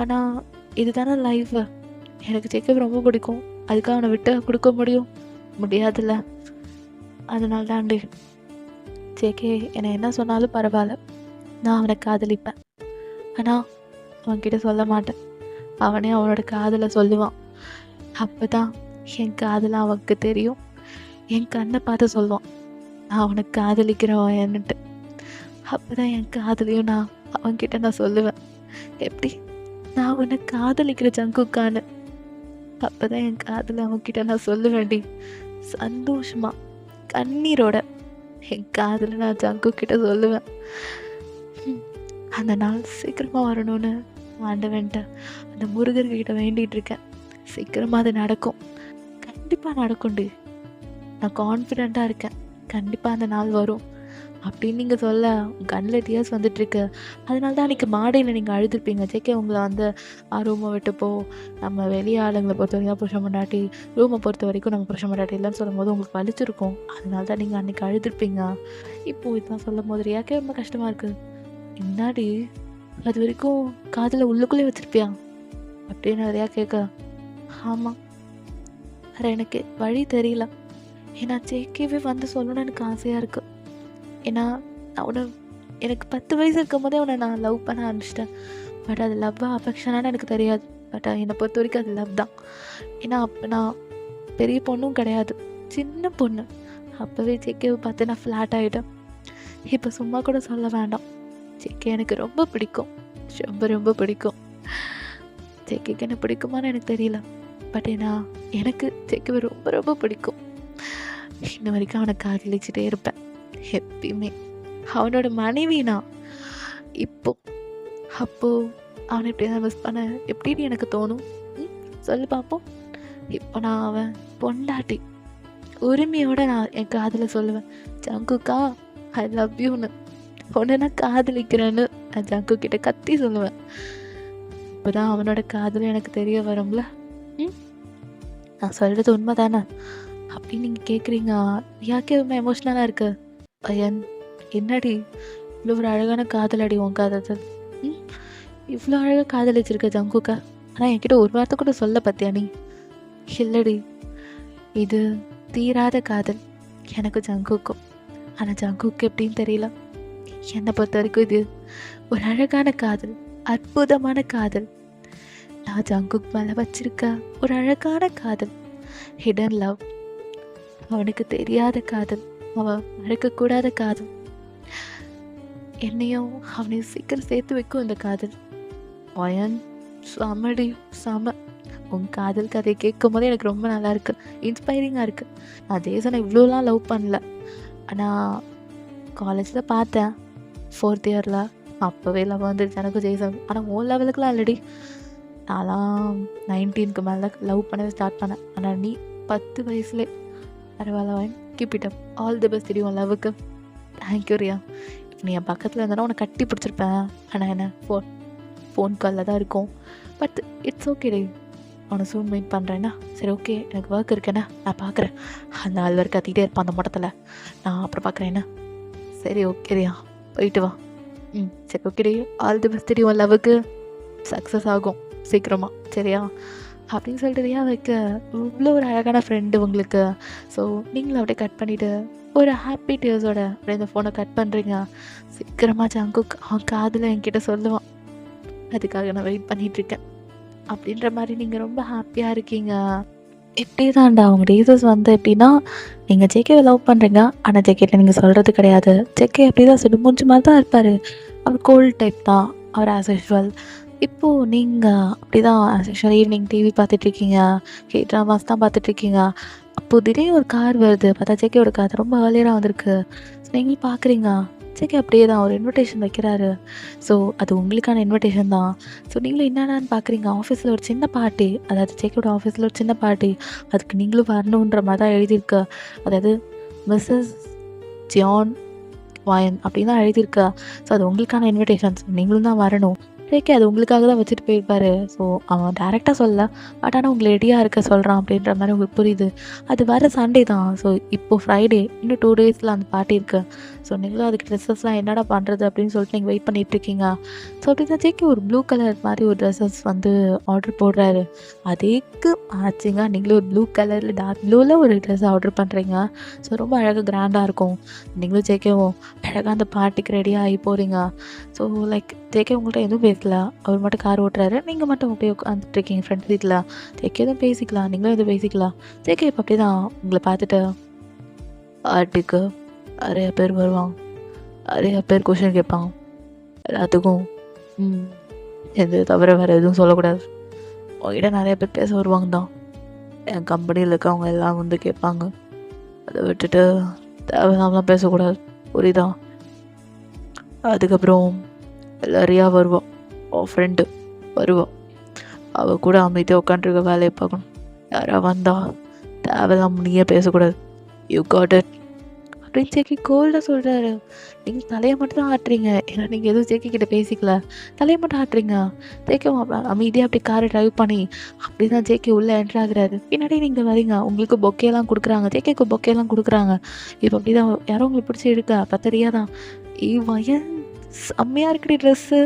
ஆனால் இதுதானே லைஃப். எனக்கு ஜேகேவை ரொம்ப பிடிக்கும். அதுக்காக அவனை விட்டு கொடுக்க முடியாதுல்ல. அதனால தாண்டி ஜேகே என்னை என்ன சொன்னாலும் பரவாயில்ல, நான் அவனை காதலிப்பேன். ஆனால் அவன்கிட்ட சொல்ல மாட்டேன். அவனே அவனோட காதலை சொல்லுவான். அப்போ தான் என் காதலை அவனுக்கு தெரியும். என் கண்ணை பார்த்து சொல்லுவான் நான் அவனை காதலிக்கிறவன்னுட்டு. அப்போ தான் என் காதலையும் நான் அவன்கிட்ட நான் சொல்லுவேன், எப்படி நான் அவனை காதலிக்கிற ஜங்குக்கான்னு. அப்போ தான் என் காதலை அவன்கிட்ட நான் சொல்லுவேன்டி. சந்தோஷமா கண்ணீரோட என் காதலை நான் ஜங்குக்கிட்ட சொல்லுவேன். அந்த நாள் சீக்கிரமாக வரணும்னு ஆண்டவன்ட்ட அந்த முருகர்கிட்ட வேண்டிகிட்டு இருக்கேன். சீக்கிரமாக அது நடக்கும், கண்டிப்பாக நடக்கும்டி. நான் கான்ஃபிடெண்ட்டாக இருக்கேன், கண்டிப்பாக அந்த நாள் வரும் அப்படின்னு நீங்கள் சொல்ல கண்ணில் டியர்ஸ் வந்துட்டுருக்கு. அதனால தான் அன்றைக்கி மாடையில் நீங்கள் அழுதுருப்பீங்க. ஜேகே உங்களை வந்து ரூமை விட்டுப்போ, நம்ம வெளியே ஆளுங்களை பொறுத்த வரைக்கும் தான் புருஷன் பொண்டாட்டி, ரூமை பொறுத்த வரைக்கும் நம்ம புருஷன் பொண்டாட்டி இல்லைன்னு சொல்லும் போது உங்களுக்கு வலிச்சிருக்கும். அதனால தான் நீங்கள் அன்றைக்கி அழுதுருப்பீங்க. இப்போது இதெல்லாம் சொல்லும் போது ரியாக்கே ரொம்ப கஷ்டமாக இருக்குது. என்னாடி அது வரைக்கும் காதில் உள்ளுக்குள்ளே வச்சுருப்பியா அப்படின்னு நிறையா கேட்க. ஆமாம், வேறு எனக்கு வழி தெரியல. ஏன்னா ஜேகேவே வந்து சொல்லணும்னு எனக்கு ஆசையாக இருக்குது. ஏன்னா அவனை எனக்கு 10 வயசு இருக்கும் போதே அவனை நான் லவ் பண்ண ஆரம்பிச்சிட்டேன். பட் அது லவ்வாக அஃபெக்ஷனானு எனக்கு தெரியாது. பட் என்னை பொறுத்த வரைக்கும் அது லவ் தான். ஏன்னா அப்போ நான் பெரிய பொண்ணும் கிடையாது, சின்ன பொண்ணு. அப்போவே ஜேகேவை பார்த்து நான் ஃப்ளாட் ஆகிட்டேன். இப்போ சும்மா கூட சொல்ல வேண்டாம், ஜேகே எனக்கு ரொம்ப பிடிக்கும், ரொம்ப ரொம்ப பிடிக்கும். ஜேகேக்கு என்ன பிடிக்குமான்னு எனக்கு தெரியல. பட் ஏன்னா எனக்கு ஜேகேவை ரொம்ப ரொம்ப பிடிக்கும். இன்ன வரைக்கும் அவனை காதலிச்சுட்டே இருப்பேன் எப்பயுமே. அவனோட மனைவி நான் அப்போது அவனை எப்படி தான் மிஸ் பண்ண எப்படின்னு எனக்கு தோணும். சொல்லு பார்ப்போம். இப்போ நான் அவன் பொண்டாட்டி, உரிமையோடு நான் என் காதில் சொல்லுவேன், ஜங்குக்கா ஐ லவ் யூன்னு. உடனே நான் காதலிக்கிறேன்னு நான் ஜங்கு கிட்ட கத்தி சொல்லுவேன். இப்போ தான் அவனோட காதல் எனக்கு தெரிய வரும்ல. நான் சொல்கிறது உண்மை தானே அப்படின்னு நீங்கள் கேட்குறீங்க. யாக்கே ரொம்ப எமோஷ்னலாக இருக்கு. பையன் என்னடி இவ்வளோ ஒரு அழகான காதலடி உன் காதல். இவ்வளோ அழகாக காதலிச்சிருக்க ஜங்குக்கா. ஆனால் என்கிட்ட ஒரு வார்த்தை கூட சொல்ல பார்த்தியா நீ? இல்லடி, இது தீராத காதல் எனக்கு ஜங்குக்கும். ஆனால் ஜங்குக்கு எப்படின்னு தெரியல. என்னை பொறுத்த வரைக்கும் இது ஒரு அழகான காதல், அற்புதமான காதல். நான் ஜங்குக் மேலே வச்சிருக்க ஒரு அழகான காதல், ஹிடன் லவ். அவனுக்கு தெரியாத காதல், அவன் மறக்கக்கூடாத காதல். என்னையும் அவனையும் சீக்கிரம் சேர்த்து வைக்கும் இந்த காதல். பயன் சமடி சம. உன் காதல் கதை கேட்கும் போதே எனக்கு ரொம்ப நல்லா இருக்குது, இன்ஸ்பைரிங்காக இருக்குது. நான் தேசனை இவ்வளோலாம் லவ் பண்ணல. ஆனால் காலேஜில் பார்த்தேன் 4th இயரில், அப்போவே லவ் வந்துடுச்சு எனக்கு ஜெய்சன். ஆனால் உன் லெவலுக்குலாம் இல்லடி. நான்லாம் 19க்கு மேலே லவ் பண்ணவே ஸ்டார்ட் பண்ணேன். ஆனால் நீ 10 வயசுலே. பரவாயில்ல, keep it up. All the best தெரியும் லவ்வுக்கு. தேங்க்யூ ரியா. இப்போ நீ என் பக்கத்தில் இருந்தாலும் உன்னை கட்டி பிடிச்சிருப்பேன். ஆனால் என்ன ஃபோன் காலில் தான் இருக்கும். பட் இட்ஸ் ஓகே டே. அவனை சூன் மீட் பண்ணுறேன்னா சரி, ஓகே எனக்கு ஒர்க் இருக்குண்ணா, நான் பார்க்குறேன். அந்த ஆள் வரைக்கும் கத்திக்கிட்டே இருப்பான் அந்த மட்டத்தில், நான் அப்புறம் பார்க்குறேன்னா. சரி ஓகே ரியா, போயிட்டு வா. சரி okay day. All the best தெரியும் லவ்வுக்கு. சக்ஸஸ் ஆகும் சீக்கிரமா. சரியா? அப்படின்னு சொல்லிட்டு ரியா வைக்க இவ்வளோ ஒரு அழகான ஃப்ரெண்டு உங்களுக்கு. ஸோ நீங்களும் அப்படியே கட் பண்ணிவிட்டு ஒரு ஹாப்பி டியர்ஸோட அப்படியே இந்த ஃபோனை கட் பண்ணுறீங்க. சீக்கிரமாக ஜங்குக் அவன் காதில் என்கிட்ட சொல்லுவான், அதுக்காக நான் வெயிட் பண்ணிகிட்ருக்கேன் அப்படின்ற மாதிரி நீங்கள் ரொம்ப ஹாப்பியாக இருக்கீங்க. இப்படி தான்டா அவங்க ரீசன்ஸ் வந்து எப்படின்னா, நீங்கள் ஜேகேவை லவ் பண்ணுறீங்க, ஆனால் ஜேகேட்ட நீங்கள் சொல்கிறது கிடையாது. ஜேகே அப்படி தான் சொல்லி மூஞ்சி மாதிரி தான் இருப்பார். அவர் கோல்டு டைப் தான் அவர் ஆஸ் யூஷுவல். இப்போது நீங்கள் அப்படி தான் ஆஸ் யூஷுவல் ஈவினிங் டிவி பார்த்துட்ருக்கீங்க, ட்ராமாஸ் தான் பார்த்துட்ருக்கீங்க. அப்போது திடீர்னு ஒரு கார் வருது. பார்த்தா ஜேகேவோட கார் ரொம்ப ஏர்லியராக வந்திருக்கு. ஸோ நீங்களும் பார்க்குறீங்க, ஜேகே அப்படியே தான் ஒரு இன்விடேஷன் வைக்கிறாரு. ஸோ அது உங்களுக்கான இன்விடேஷன் தான். ஸோ நீங்களும் என்னென்னு பார்க்குறீங்க, ஆஃபீஸில் ஒரு சின்ன பார்ட்டி, அதாவது ஜேகேவோட ஆஃபீஸில் ஒரு சின்ன பார்ட்டி, அதுக்கு நீங்களும் வரணுன்ற மாதிரி தான் எழுதியிருக்கு. அதாவது மிஸ்ஸஸ் ஜான் வாயன் அப்படின்னு தான் எழுதியிருக்கா. ஸோ அது உங்களுக்கான இன்விடேஷன்ஸ், நீங்களும் தான் வரணும். ஜேகே அது உங்களுக்காக தான் வச்சுட்டு போயிருப்பாரு. ஸோ அவன் டேரெக்டாக சொல்லல, பட் ஆனால் உங்களை ரெடியாக இருக்க சொல்கிறான் அப்படின்ற மாதிரி உங்களுக்கு புரியுது. அது வர சண்டே தான். ஸோ இப்போது ஃப்ரைடே, இன்னும் 2 டேஸில் அந்த பார்ட்டி இருக்குது. ஸோ நீங்களும் அதுக்கு ட்ரெஸ்ஸஸ்லாம் என்னடா பண்ணுறது அப்படின்னு சொல்லிட்டு நீங்கள் வெயிட் பண்ணிகிட்ருக்கீங்க. ஸோ அப்படி தான் ஜேகே ஒரு ப்ளூ கலர் மாதிரி ஒரு ட்ரெஸ்ஸஸ் வந்து ஆர்டர் போடுறாரு. அதேக்கு மேட்சிங்காக நீங்களும் ஒரு ப்ளூ கலரில் டார்க் ப்ளூவில் ஒரு ட்ரெஸ் ஆர்டர் பண்ணுறீங்க. ஸோ ரொம்ப அழகாக கிராண்டாக இருக்கும். நீங்களும் ஜேகேவும் அழகாக அந்த பார்ட்டிக்கு ரெடியாக ஆகி போகிறீங்க. ஸோ லைக் ஜேகே உங்கள்கிட்ட எதுவும் பேசல, அவர் மட்டும் கார் ஓட்டுறாரு, நீங்கள் மட்டும் அப்படியே உட்காந்துட்ருக்கீங்க ஃப்ரெண்ட் சீட்டில். ஜேகே எதுவும் பேசிக்கலாம், நீங்களும் எதுவும் பேசிக்கலாம். ஜேகே இப்போ அப்படி தான் உங்களை பார்த்துட்டு, பார்ட்டிக்கு நிறைய பேர் வருவாங்க, நிறைய பேர் கொஷின் கேட்பாங்க, எல்லாத்துக்கும் எது தவிர வேறு எதுவும் சொல்லக்கூடாது. உங்ககிட்ட நிறைய பேர் பேச வருவாங்க தான், என் கம்பெனியில் இருக்கவங்க எல்லாம் வந்து கேட்பாங்க. அதை விட்டுட்டு தேவையில்லாமலாம் பேசக்கூடாது, புரியுதா? அதுக்கப்புறம் ரியா வருவாள், அவள் ஃப்ரெண்டு வருவாள். அவள் கூட அமைதியாக உட்காந்துருக்க வேலையை பார்க்கணும். யாராவது வந்தால் தேவையில்லாம நீயே பேசக்கூடாது. யூ காட் இட் அப்படின்னு ஜேகே கோல்டாக சொல்கிறாரு. நீங்கள் தலையை மட்டும் தான் ஆட்டுறீங்க, ஏன்னா நீங்கள் எதுவும் ஜேகே கிட்ட பேசிக்கல, தலையை மட்டும் ஆட்டுறீங்க. ஜேகே அமைதியாக அப்படி காரை ட்ரைவ் பண்ணி அப்படி தான் ஜேகே உள்ளே என்ட்ரு ஆகுறாரு. பின்னாடி நீங்கள் வரீங்க, உங்களுக்கு பொக்கேலாம் கொடுக்குறாங்க, ஜேகேக்கு பொக்கேலாம் கொடுக்குறாங்க. இப்போ அப்படி தான் யாரோ உங்களுக்கு பிடிச்சி இருக்கா, பத்தரியா தான், வயன் செம்மையாக இருக்குடி ட்ரெஸ்ஸு,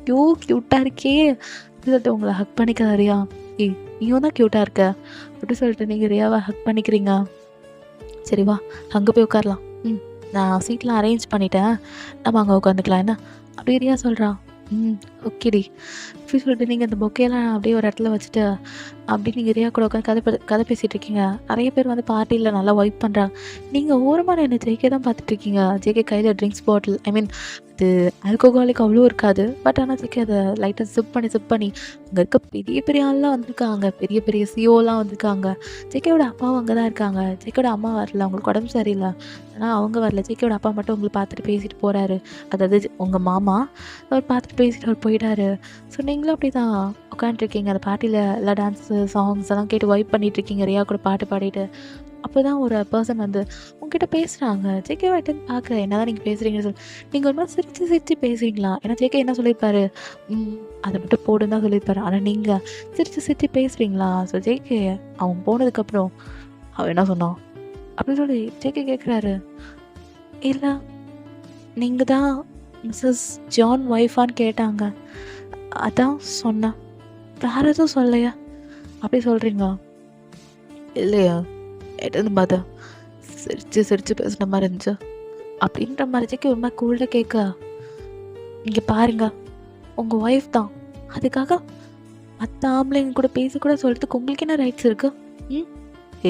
க்யூட்டாக இருக்கே அப்படி சொல்லிட்டு உங்களை ஹக் பண்ணிக்க ரியா. நீயும் தான் க்யூட்டாக இருக்க அப்படி சொல்லிட்டு நீங்கள் ரியாவை ஹக் பண்ணிக்கிறீங்க. சரி வா அங்கே போய் உட்காரலாம், நான் சீட்லாம் அரேஞ்ச் பண்ணிட்டேன், நம்ம அங்கே உட்காந்துக்கலாம் என்ன அப்படி ரியா சொல்கிறா. ஓகேடி அப்படி சொல்லிட்டு நீங்கள் அந்த பொக்கையெல்லாம் அப்படியே ஒரு இடத்துல வச்சுட்டு அப்படி நீங்கள் ரியா கூட உட்காந்து கதை பேசிகிட்டு இருக்கீங்க. நிறைய பேர் வந்து பார்ட்டியில் நல்லா வைப் பண்ணுறாங்க. நீங்கள் ஓரமாக என்ன ஜேகே தான் பார்த்துட்ருக்கீங்க. ஜேகே கையில் ட்ரிங்க்ஸ் பாட்டில், ஐ மீன் அது ஆல்கோஹாலிக் அவ்வளோ இருக்காது, பட் ஆனால் ஜேகே அதை லைட்டாக சிப் பண்ணி அங்கே இருக்க பெரிய பெரிய ஆள்லாம் வந்திருக்காங்க, பெரிய பெரிய சிஓலாம் வந்திருக்காங்க. ஜேகேவோட அப்பாவும் அங்கே தான் இருக்காங்க. ஜேகேவோட அம்மா வரல, அவங்களுக்கு உடம்பு சரியில்லை, ஆனால் அவங்க வரல. ஜேகேவோட அப்பா மட்டும் உங்களை பார்த்துட்டு பேசிட்டு போகிறாரு, அதாவது உங்கள் மாமா. அவர் பார்த்துட்டு பேசிட்டு அவர் போயிட்டாரு. ஸோ நீங்களும் அப்படி தான் உட்காந்துருக்கீங்க அந்த பார்ட்டியில், எல்லா டான்ஸு சாங்ஸ் எல்லாம் கேட்டு வைப் பண்ணிகிட்ருக்கீங்க ரியா கூட பாட்டு பாடிட்டு. அப்போ தான் ஒரு பர்சன் வந்து உங்ககிட்ட பேசுகிறாங்க. ஜேகே வாய்ட்டு பார்க்குறேன், என்ன தான் நீங்கள் பேசுகிறீங்கன்னு சொல்லி நீங்கள் ஒரு மாதிரி சிரித்து பேசுவீங்களா? ஏன்னா ஜேகே என்ன சொல்லியிருப்பாரு, அதை மட்டும் போடுன்னு தான் சொல்லியிருப்பாரு, ஆனால் நீங்கள் சிரித்து பேசுவீங்களா? ஸோ ஜேகே அவன் போனதுக்கப்புறம் அவன் என்ன சொன்னான் அப்படின்னு சொல்லி ஜேகே கேட்குறாரு. இல்லை நீங்கள் தான் மிஸ்ஸஸ் ஜான் ஒய்ஃபான்னு கேட்டாங்க, அதான் சொன்னேன், வேறு எதுவும் சொல்லலையா அப்படி சொல்கிறீங்க? இல்லையா, எட்டு பார்த்தா சிரித்து பேசுன மாதிரி இருந்துச்சு அப்படின்ற மாதிரி ஜேகே ஒரு மாதிரி கூல்டாக கேட்க. இங்கே பாருங்க, உங்கள் ஒய்ஃப் தான், அதுக்காக மற்ற ஆம்பளைங்க கூட பேசக்கூட சொல்கிறதுக்கு உங்களுக்கு என்ன ரைட்ஸ் இருக்கு?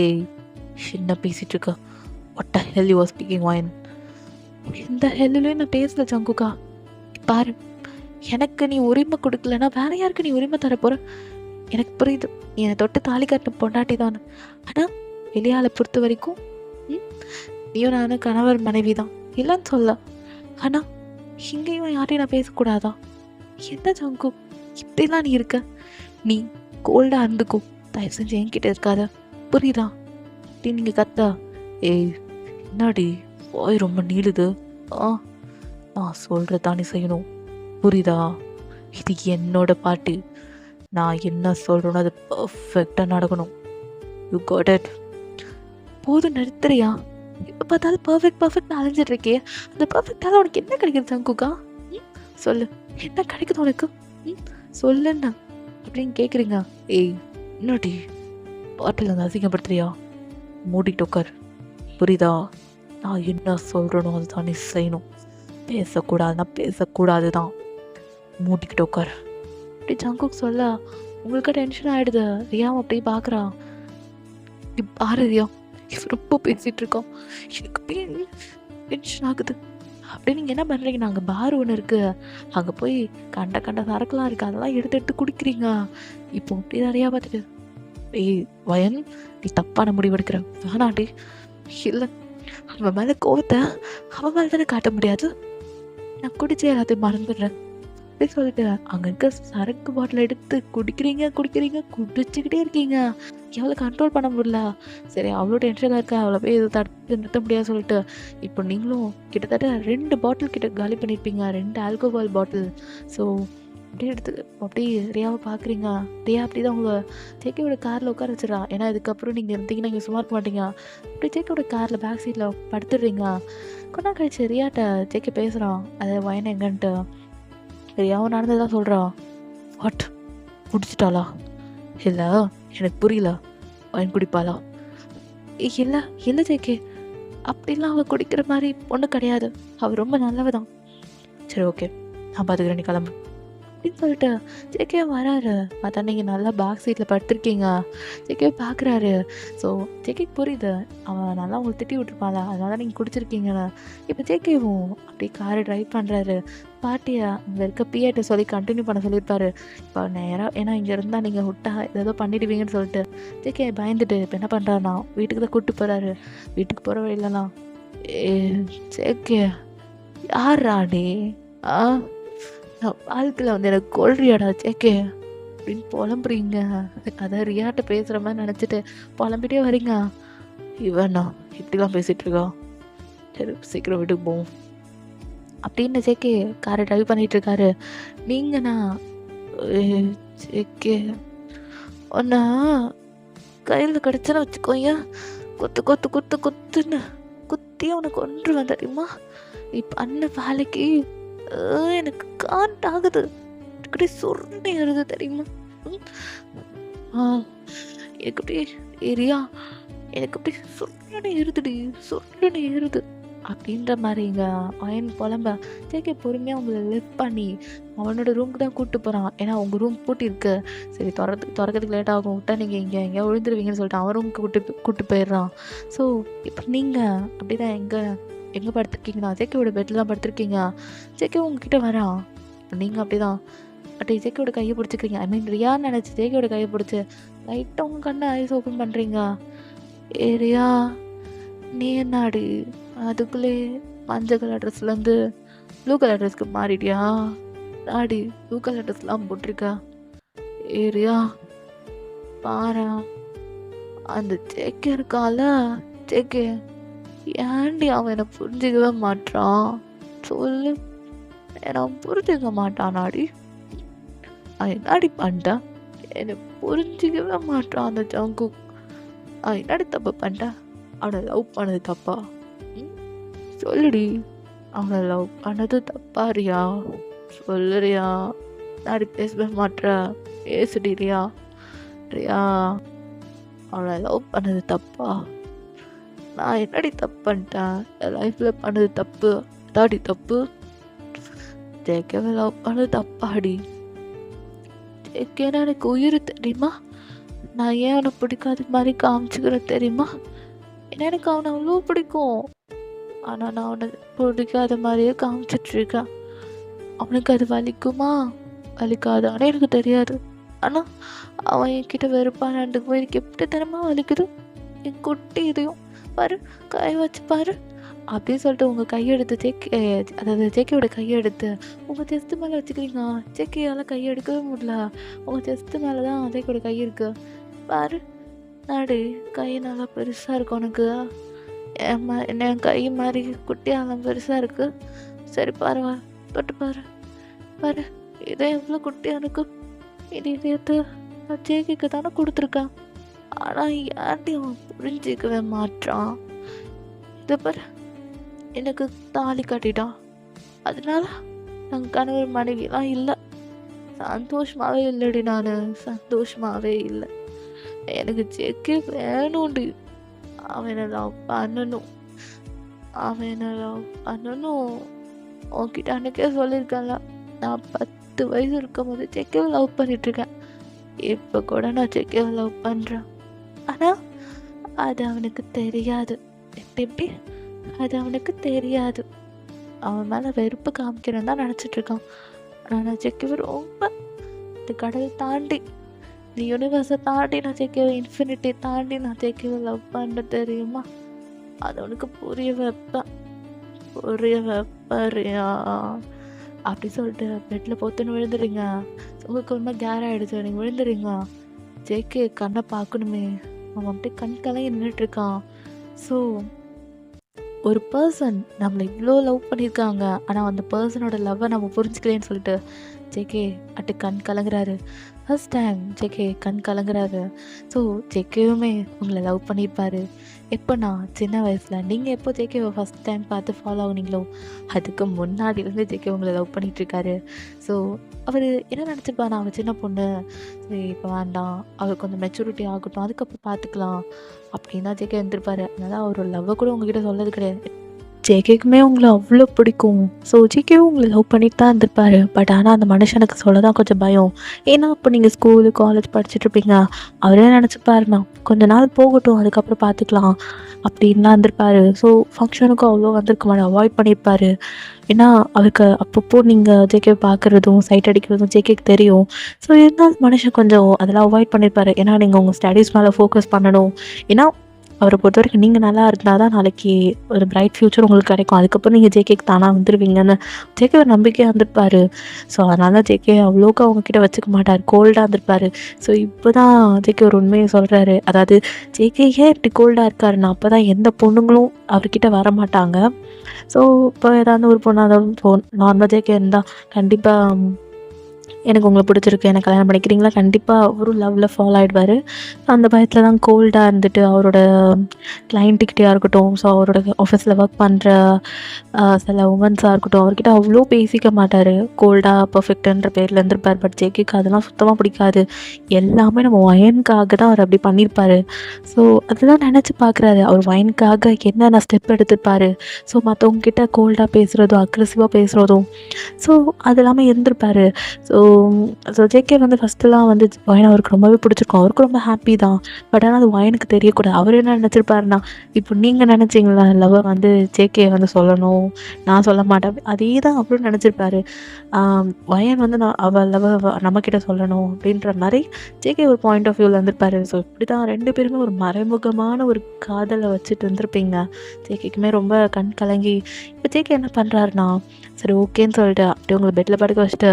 ஏய் என்ன பேசிகிட்டு இருக்க? What the hell you are speaking வாயின்? இந்த ஹெல்லுலேயும் நான் பேசல ஜங்குக்கா. பாரு, எனக்கு நீ உரிமை கொடுக்கலன்னா வேற யாருக்கு நீ உரிமை தரப்போற? எனக்கு புரியுது, நீ என்னை தொட்டு தாலி கட்டின பொண்டாட்டி தான், ஆனால் வெளியால் பொறுத்த வரைக்கும் நீயும் நானும் கணவர் மனைவி தான், இல்லைன்னு சொல்ல. ஆனால் இங்கேயும் யாரையும் நான் பேசக்கூடாதா? என்ன ஜங்கு இப்படிலாம் நீ இருக்க? நீ கோல்டாக இருந்துக்கோ, தயவு செஞ்சு என்கிட்ட இருக்காத, புரியுதா அப்படின்னு நீங்கள் கத்தா. ஏய் என்னாடி வாய் ரொம்ப நீளுது, நான் சொல்கிறதா நீ செய்யணும், புரியுதா? இது என்னோட பாட்டு, நான் என்ன சொல்கிறேனோ அது பர்ஃபெக்டாக நடக்கணும். You got it. போதும் நிறுத்துறியா? இப்போ பார்த்தாலும் பர்ஃபெக்ட் அலைஞ்சிட்ருக்கே, அந்த பர்ஃபெக்டால் உனக்கு என்ன கிடைக்குது ஜங்குக்கா? சொல்லு, என்ன கிடைக்குது உனக்கு? சொல்லுண்ணா அப்படின்னு கேட்குறீங்க. ஏய் என்னடி பாட்டில் வந்து அசிங்கப்படுத்துறியா? மூடிட்டு உட்கார், புரியுதா? நான் என்ன சொல்கிறேனோ அதுதான் நீ செய்யணும். பேசக்கூடாதுன்னா பேசக்கூடாது தான். மூடிக்கிட்டு உட்கார் அப்படி ஜங்குக் சொல்ல உங்களுக்கு டென்ஷன் ஆகிடுது. ரியாவும் அப்படியே பார்க்குறா. பாரு ரியா, ரொம்ப பேசிகிட்டு இருக்கோம், எனக்கு டென்ஷன் ஆகுது. அப்படி நீங்கள் என்ன பண்ணுறீங்க? நாங்கள் பார் ஒன்று இருக்குது, அங்கே போய் கண்ட கண்ட சரக்குலாம் இருக்குது, அதெல்லாம் எடுத்து எடுத்து குடிக்கிறீங்க. இப்போ அப்படி நிறையா பார்த்துட்டு, ஏய் வயன், நீ தப்பான முடிவு எடுக்கிற, வேணாண்டி. இல்லை, அவன் மேலே கோவத்தை அவன் மேலே தானே காட்ட முடியாது, நான் குடிச்சே எல்லாத்தையும் மறந்துடுறேன் அப்படி சொல்லிட்டு அங்கே இருக்க சரக்கு பாட்டில் எடுத்து குடிக்கிறீங்க குடிச்சுக்கிட்டே இருக்கீங்க. எவ்வளோ கண்ட்ரோல் பண்ண முடியல. சரி, அவ்வளோ டென்ஷனாக இருக்கா, அவளை போய் எதுவும் தடுத்து நிறுத்த முடியாது சொல்லிட்டு இப்போ நீங்களும் கிட்டத்தட்ட 2 பாட்டில் கிட்ட காலி பண்ணியிருப்பீங்க, 2 ஆல்கோஹால் பாட்டில். ஸோ அப்படியே எடுத்து அப்படியே ரியாவை பார்க்குறீங்க. ரியா அப்படி தான் உங்கள் ஜேகேவோட காரில் உட்கார வச்சிடறா. ஏன்னா இதுக்கப்புறம் நீங்கள் இருந்தீங்கன்னா நீங்கள் சும்மா இருக்க மாட்டீங்க. அப்படி ஜேகேவோட காரில் பேக் சீட்டில் படுத்துடுறீங்க. கொஞ்ச நாள் கழிச்சு ரியாட்ட ஜேகே பேசுகிறான், அதை வயன் எங்கன்ட்டு. ரியாவும் நடந்ததான் சொல்கிறான். வாட், குடிச்சிட்டாளா? இல்லை, எனக்கு புரியல. வயன் குடிப்பாளா? இல்லை இல்லை ஜேகே, அப்படிலாம் அவள் குடிக்கிற மாதிரி ஒன்றும் கிடையாது, அவள் ரொம்ப நல்லவ தான். சரி ஓகே, நான் பார்த்துக்கிறேன், நீ கிளம்பு அப்படின்னு சொல்லிட்டு ஜேகே வராரு. பார்த்தா நீங்கள் நல்லா பேக் சீட்டில் படுத்துருக்கீங்க. ஜேகே பார்க்குறாரு. ஸோ ஜேகேக்கு புரியுது, அவன் நல்லா உங்களுக்கு திட்டி விட்டுருப்பாளா, அதனால நீங்கள் குடிச்சிருக்கீங்கன்னு. இப்போ ஜேகேவும் அப்படியே காரை ட்ரைவ் பண்ணுறாரு. பாட்டியை அங்கே இருக்க பிஏட்ட சொல்லி கண்டினியூ பண்ண சொல்லியிருப்பாரு. இப்போ நேராக, ஏன்னா இங்கே இருந்தால் நீங்கள் விட்டா ஏதோ பண்ணிடுவீங்கன்னு சொல்லிட்டு ஜேகே பயந்துட்டு இப்போ என்ன பண்ணுறாருனா வீட்டுக்கு தான் கூப்பிட்டு போகிறாரு. வீட்டுக்கு போகிற வழியிலனா, ஏ ஜேகே, யார் ராணி? வாழ்க்கையில் வந்து எனக்கு கொள்றியாடா ஜேகே அப்படின்னு புலம்புறீங்க. அதான் ரியாட்ட பேசுகிற மாதிரி நினச்சிட்டு புலம்பிட்டே வரீங்க. இவனா இப்படிலாம் பேசிகிட்டு இருக்கா? சரி சீக்கிரம் வீட்டுக்கு போவோம் அப்படின்னு ஜேகே காரை ட்ரைவ் பண்ணிகிட்ருக்காரு. நீங்கண்ணா ஜேகே ஒன்றா கையில் கிடச்சுன்னு வச்சுக்கோங்க, கொத்து கொத்து கொத்து கொத்துன்னு குத்தியே உனக்கு கொன்றுவேன் தெரியுமா? நீ பண்ண வேலைக்கு எனக்கு காண்டாகுது, இப்படி சுருண்டு ஏறுது தெரியுமா? எனக்கு அப்படியே ஏரியா, எனக்கு அப்படி சுருண்டு ஏறுது அப்படின்ற மாதிரி இங்கே அயன் புலம்ப ஜேகே பொறுமையாக உங்களை லிஃப்ட் பண்ணி அவனோட ரூமுக்கு தான் கூப்பிட்டு போகிறான். ஏன்னா உங்கள் ரூம் பூட்டிருக்கு, சரி திறக்கிறதுக்கு லேட் ஆகும், விட்டா நீங்கள் இங்கே எங்கேயா விழுந்துருவீங்கன்னு சொல்லிட்டு அவன் ரூமுக்கு கூப்பிட்டு போயிடுறான். ஸோ இப்போ நீங்கள் அப்படி தான் எங்கே படுத்துருக்கீங்கன்னா ஜேகேவோட பெட்டில் தான் படுத்துருக்கீங்க. ஜேகே உங்ககிட்ட வரான். நீங்கள் அப்படி தான் அப்படியே ஜேகேவோட கையை பிடிச்சிக்கிறீங்க. ஐ மீன் ரியான்னு நினச்சி ஜேகேவோட கையை பிடிச்சி லைட்டாக உங்கள் கண்ணை ஐஸ் ஓப்பன் பண்ணுறீங்க. ஏ ரியா, நீ என்னாடி அதுக்குள்ளே மஞ்சள் கலர் ட்ரெஸ்லேருந்து ப்ளூ கலர் ட்ரெஸ்க்கு மாறிட்டியா? நாடி ப்ளூ கலர் ட்ரெஸ்லாம் போட்டிருக்கா? ஏ ரியா பாரு, அந்த ஜேகே இருக்கால, ஜேகே ஏன்டி அவன் என்னை புரிஞ்சிக்கவே மாட்டான்? சொல்லு, என்னை புரிஞ்சிக்க மாட்டானாடி? என்னடி பண்ணிட்டேன்? என்னை புரிஞ்சிக்கவே மாட்டான் அந்த ஜங்குக். என்னடி தப்பு பண்ணிட்டேன்? அவனை லவ் பண்ணது தப்பா? சொல்லுடி, அவனை லவ் பண்ணது தப்பா ரியா? சொல்லுறியா? நாடி பேசவே மாட்டேற, பேசுடி ரியா. ரியா, அவனை லவ் பண்ணது தப்பா? நான் என்னடி தப்பு பண்ணிட்டேன்? என் லைஃப்பில் பண்ணது தப்பு தாடி தப்பு? ஜேகேவை லவ் பண்ணது தப்பாடி? ஜேகேன்னா எனக்கு உயிர் தெரியுமா? நான் ஏன் அவனை பிடிக்காத மாதிரி காமிச்சுக்கிறேன் தெரியுமா? ஏன்னா எனக்கு அவனை அவ்வளோ பிடிக்கும், ஆனால் நான் அவனை பிடிக்காத மாதிரியே காமிச்சிட்ருக்கேன். அவனுக்கு அது வலிக்குமா வலிக்காதான்னு எனக்கு தெரியாது. ஆனால் அவன் என்கிட்ட வெறுப்பானாண்டுக்கு போய் எனக்கு எப்படி தினமா வலிக்குது. என் குட்டி இதையும் பாரு, கை வச்சு பாரு அப்படின்னு சொல்லிட்டு உங்கள் கையெடுத்து ஜேகே, அதாவது ஜேகேயோட கையெடுத்து உங்கள் செஸ்ட்டு மேலே வச்சுக்கிறீங்க. ஜேகேயால் கையை எடுக்கவே முடியல. உங்கள் செஸ்ட்டு மேலே தான் ஜேகேயோட கை இருக்குது. பாரு நாடு, கை நல்லா பெருசாக இருக்கும் உனக்கு. என்ன கை மாதிரி குட்டியாக பெருசாக இருக்குது. சரி பாரு, தொட்டு பாரு, பாரு இதே எவ்வளோ குட்டியாக இருக்கும். இது இதயத்து நான் ஜேகேக்கு தானே கொடுத்துருக்கேன். ஆனால் ஏன்டி அவன் புரிஞ்சிக்கவே மாட்டான்? இதை பாரு, எனக்கு தாலி கட்டிட்டான், அதனால நாங்கள் கணவர் மனைவிலாம் இல்லை. சந்தோஷமாவே இல்லடி நானு. சந்தோஷமாவே இல்ல. எனக்கு ஜேகே வேணும்டி. அவன லவ் பண்ணணும். அவன லவ் பண்ணணும். உன்கிட்ட அன்னைக்கே சொல்லியிருக்கேன்ல. நான் 10 வயசு இருக்கும்போது ஜேகேவை லவ் பண்ணிட்டுருக்கேன். இப்போ கூட நான் ஜேகேவை லவ் பண்ணுறேன். ஆனா அது அவனுக்கு தெரியாது. எப்படி? அது அவனுக்கு தெரியாது. அவன் மேலே வெறுப்பு காமிக்கிறேன்னு தான் நினச்சிட்ருக்கான். ஆனால் நான் ஜேகேவை ரொம்ப இந்த கடல் தாண்டி, இந்த யூனிவர்ஸை தாண்டி நான் ஜேகேவை, இன்ஃபினிட்டி தாண்டி நான் ஜேகேவை லவ் பண்ண தெரியுமா? அது அவனுக்கு புரிய வைப்பேன். புரிய வைப்பறியா அப்படி சொல்லிட்டு பெட்டில் பொத்துன்னு விழுந்துடுங்க. உங்களுக்கு ஒரு மாதிரி கேர் ஆகிடுச்சு. நீங்கள் விழுந்துடுங்க. ஜேகே கண்ணை பார்க்கணுமே. அவன் அப்படியே கண் கலங்கி நின்றுட்டுருக்கான். ஸோ ஒரு பர்சன் நம்மளை இவ்வளோ லவ் பண்ணியிருக்காங்க, ஆனால் அந்த பர்சனோட லவ்வை நம்ம புரிஞ்சுக்கலேன்னு சொல்லிட்டு ஜேகே அட்டு கண் கலங்குறாரு. ஃபர்ஸ்ட் டைம் ஜேகே கண் கலங்குறாரு. ஸோ ஜேகேவுமே உங்களை லவ் பண்ணியிருப்பார். எப்போனா சின்ன வயசில் நீங்கள் எப்போ ஜேகேவை ஃபஸ்ட் டைம் பார்த்து ஃபாலோ ஆகுனீங்களோ அதுக்கு முன்னாடியிலேருந்து ஜேகே உங்களை லவ் பண்ணிகிட்ருக்காரு. ஸோ அவர் என்ன நினச்சிருப்பா, நான் அவள் சின்ன பொண்ணு, சரி இப்போ வேண்டாம், அவருக்கு கொஞ்சம் மெச்சூரிட்டி ஆகட்டும், அதுக்கப்புறம் பார்த்துக்கலாம் அப்படின்னு தான் ஜேகே வந்திருப்பாரு. அதனால் அவர் லவ்வை கூட உங்ககிட்ட சொல்லது கிடையாது. ஜேகேக்குமே உங்களை அவ்வளோ பிடிக்கும். ஸோ ஜேகேவும் உங்களை லவ் பண்ணிட்டு தான் இருந்திருப்பார். பட் ஆனால் அந்த மனுஷனுக்கு சொல்ல தான் கொஞ்சம் பயம். ஏன்னா இப்போ நீங்கள் ஸ்கூலு காலேஜ் படிச்சுட்ருப்பீங்க. அவரே நினச்சிப்பாருண்ணா கொஞ்ச நாள் போகட்டும், அதுக்கப்புறம் பார்த்துக்கலாம் அப்படின்லாம் இருந்திருப்பார். ஸோ ஃபங்க்ஷனுக்கும் அவ்வளோ வந்திருக்க மாட்டேன், அவாய்ட் பண்ணியிருப்பார். ஏன்னா அவருக்கு அப்பப்போ நீங்கள் ஜேகே பார்க்குறதும் சைட் அடிக்கிறதும் ஜேகேக்கு தெரியும். ஸோ இருந்தாலும் மனுஷன் கொஞ்சம் அதெல்லாம் அவாய்ட் பண்ணியிருப்பார். ஏன்னா நீங்கள் உங்கள் ஸ்டடீஸ் மேலே ஃபோக்கஸ் பண்ணணும். ஏன்னா அவரை பொறுத்த வரைக்கும் நீங்கள் நல்லா இருந்தால் தான் நாளைக்கு ஒரு பிரைட் ஃப்யூச்சர் உங்களுக்கு கிடைக்கும். அதுக்கப்புறம் நீங்கள் ஜேகேக்கு தானாக வந்துடுவீங்கன்னு ஜேகே ஒரு நம்பிக்கையாக இருந்திருப்பார். ஸோ அதனால ஜேகே அவ்வளோக்கு அவங்கக்கிட்ட வச்சுக்க மாட்டார், கோல்டாக இருந்திருப்பார். ஸோ இப்போ தான் ஜேகே ஒரு உண்மையை சொல்கிறாரு. அதாவது ஜேகே ஏன் இப்படி கோல்டாக இருக்காருன்னா, அப்போ தான் எந்த பொண்ணுங்களும் அவர்கிட்ட வர மாட்டாங்க. ஸோ இப்போ ஏதாவது ஒரு பொண்ணு, அதாவது இப்போ நார்மலாக ஜேகே இருந்தால் கண்டிப்பாக எனக்கு உங்களை பிடிச்சிருக்கு, எனக்கு கல்யாணம் பண்ணிக்கிறீங்களா, கண்டிப்பாக அவரும் லவ்வில் ஃபாலோ ஆகிடுவார். அந்த பயத்தில் தான் கோல்டாக இருந்துட்டு அவரோட கிளைண்ட்டுக்கிட்டேயா இருக்கட்டும், ஸோ அவரோட ஆஃபீஸில் ஒர்க் பண்ணுற சில உமன்ஸாக இருக்கட்டும், அவர்கிட்ட அவ்வளோ பேசிக்க மாட்டார். கோல்டாக பர்ஃபெக்டுன்ற பேரில் இருந்திருப்பார். பட் ஜேகேக்கு அதெல்லாம் சுத்தமாக பிடிக்காது. எல்லாமே நம்ம வயனுக்காக தான் அவர் அப்படி பண்ணியிருப்பார். ஸோ அதெல்லாம் நினச்சி பார்க்குறாரு. அவர் வயனுக்காக என்னென்ன ஸ்டெப் எடுத்துருப்பார். ஸோ மற்றவங்கக்கிட்ட கோல்டாக பேசுகிறதும் அக்ரெசிவாக பேசுகிறதும், ஸோ அது எல்லாமே இருந்திருப்பார். ஸோ ஜேகே வந்து ஃபஸ்ட்டுலாம் வந்து வயன் அவருக்கு ரொம்பவே பிடிச்சிருக்கும். அவருக்கு ரொம்ப ஹாப்பி தான். பட் ஆனால் அது வயனுக்கு தெரியக்கூடாது. அவர் என்ன நினச்சிருப்பாருன்னா, இப்போ நீங்கள் நினச்சிங்களா லவ்வை வந்து ஜேகே வந்து சொல்லணும், நான் சொல்ல மாட்டேன், அதே தான் அவரும் நினச்சிருப்பாரு. வயன் வந்து நான் அவள் லவ்வை நம்மக்கிட்ட சொல்லணும் அப்படின்ற மாதிரி ஜேகே ஒரு பாயிண்ட் ஆஃப் வியூவில் இருந்திருப்பாரு. ஸோ இப்படி தான் 2 பேருமே ஒரு மறைமுகமான ஒரு காதலை வச்சுட்டு இருந்திருப்பீங்க. ஜேகேக்குமே ரொம்ப கண் கலங்கி இப்போ ஜேகே என்ன பண்ணுறாருனா, சரி ஓகேன்னு சொல்லிட்டு அப்படியே உங்களை பெட்டில் படுக்க வச்சுட்டு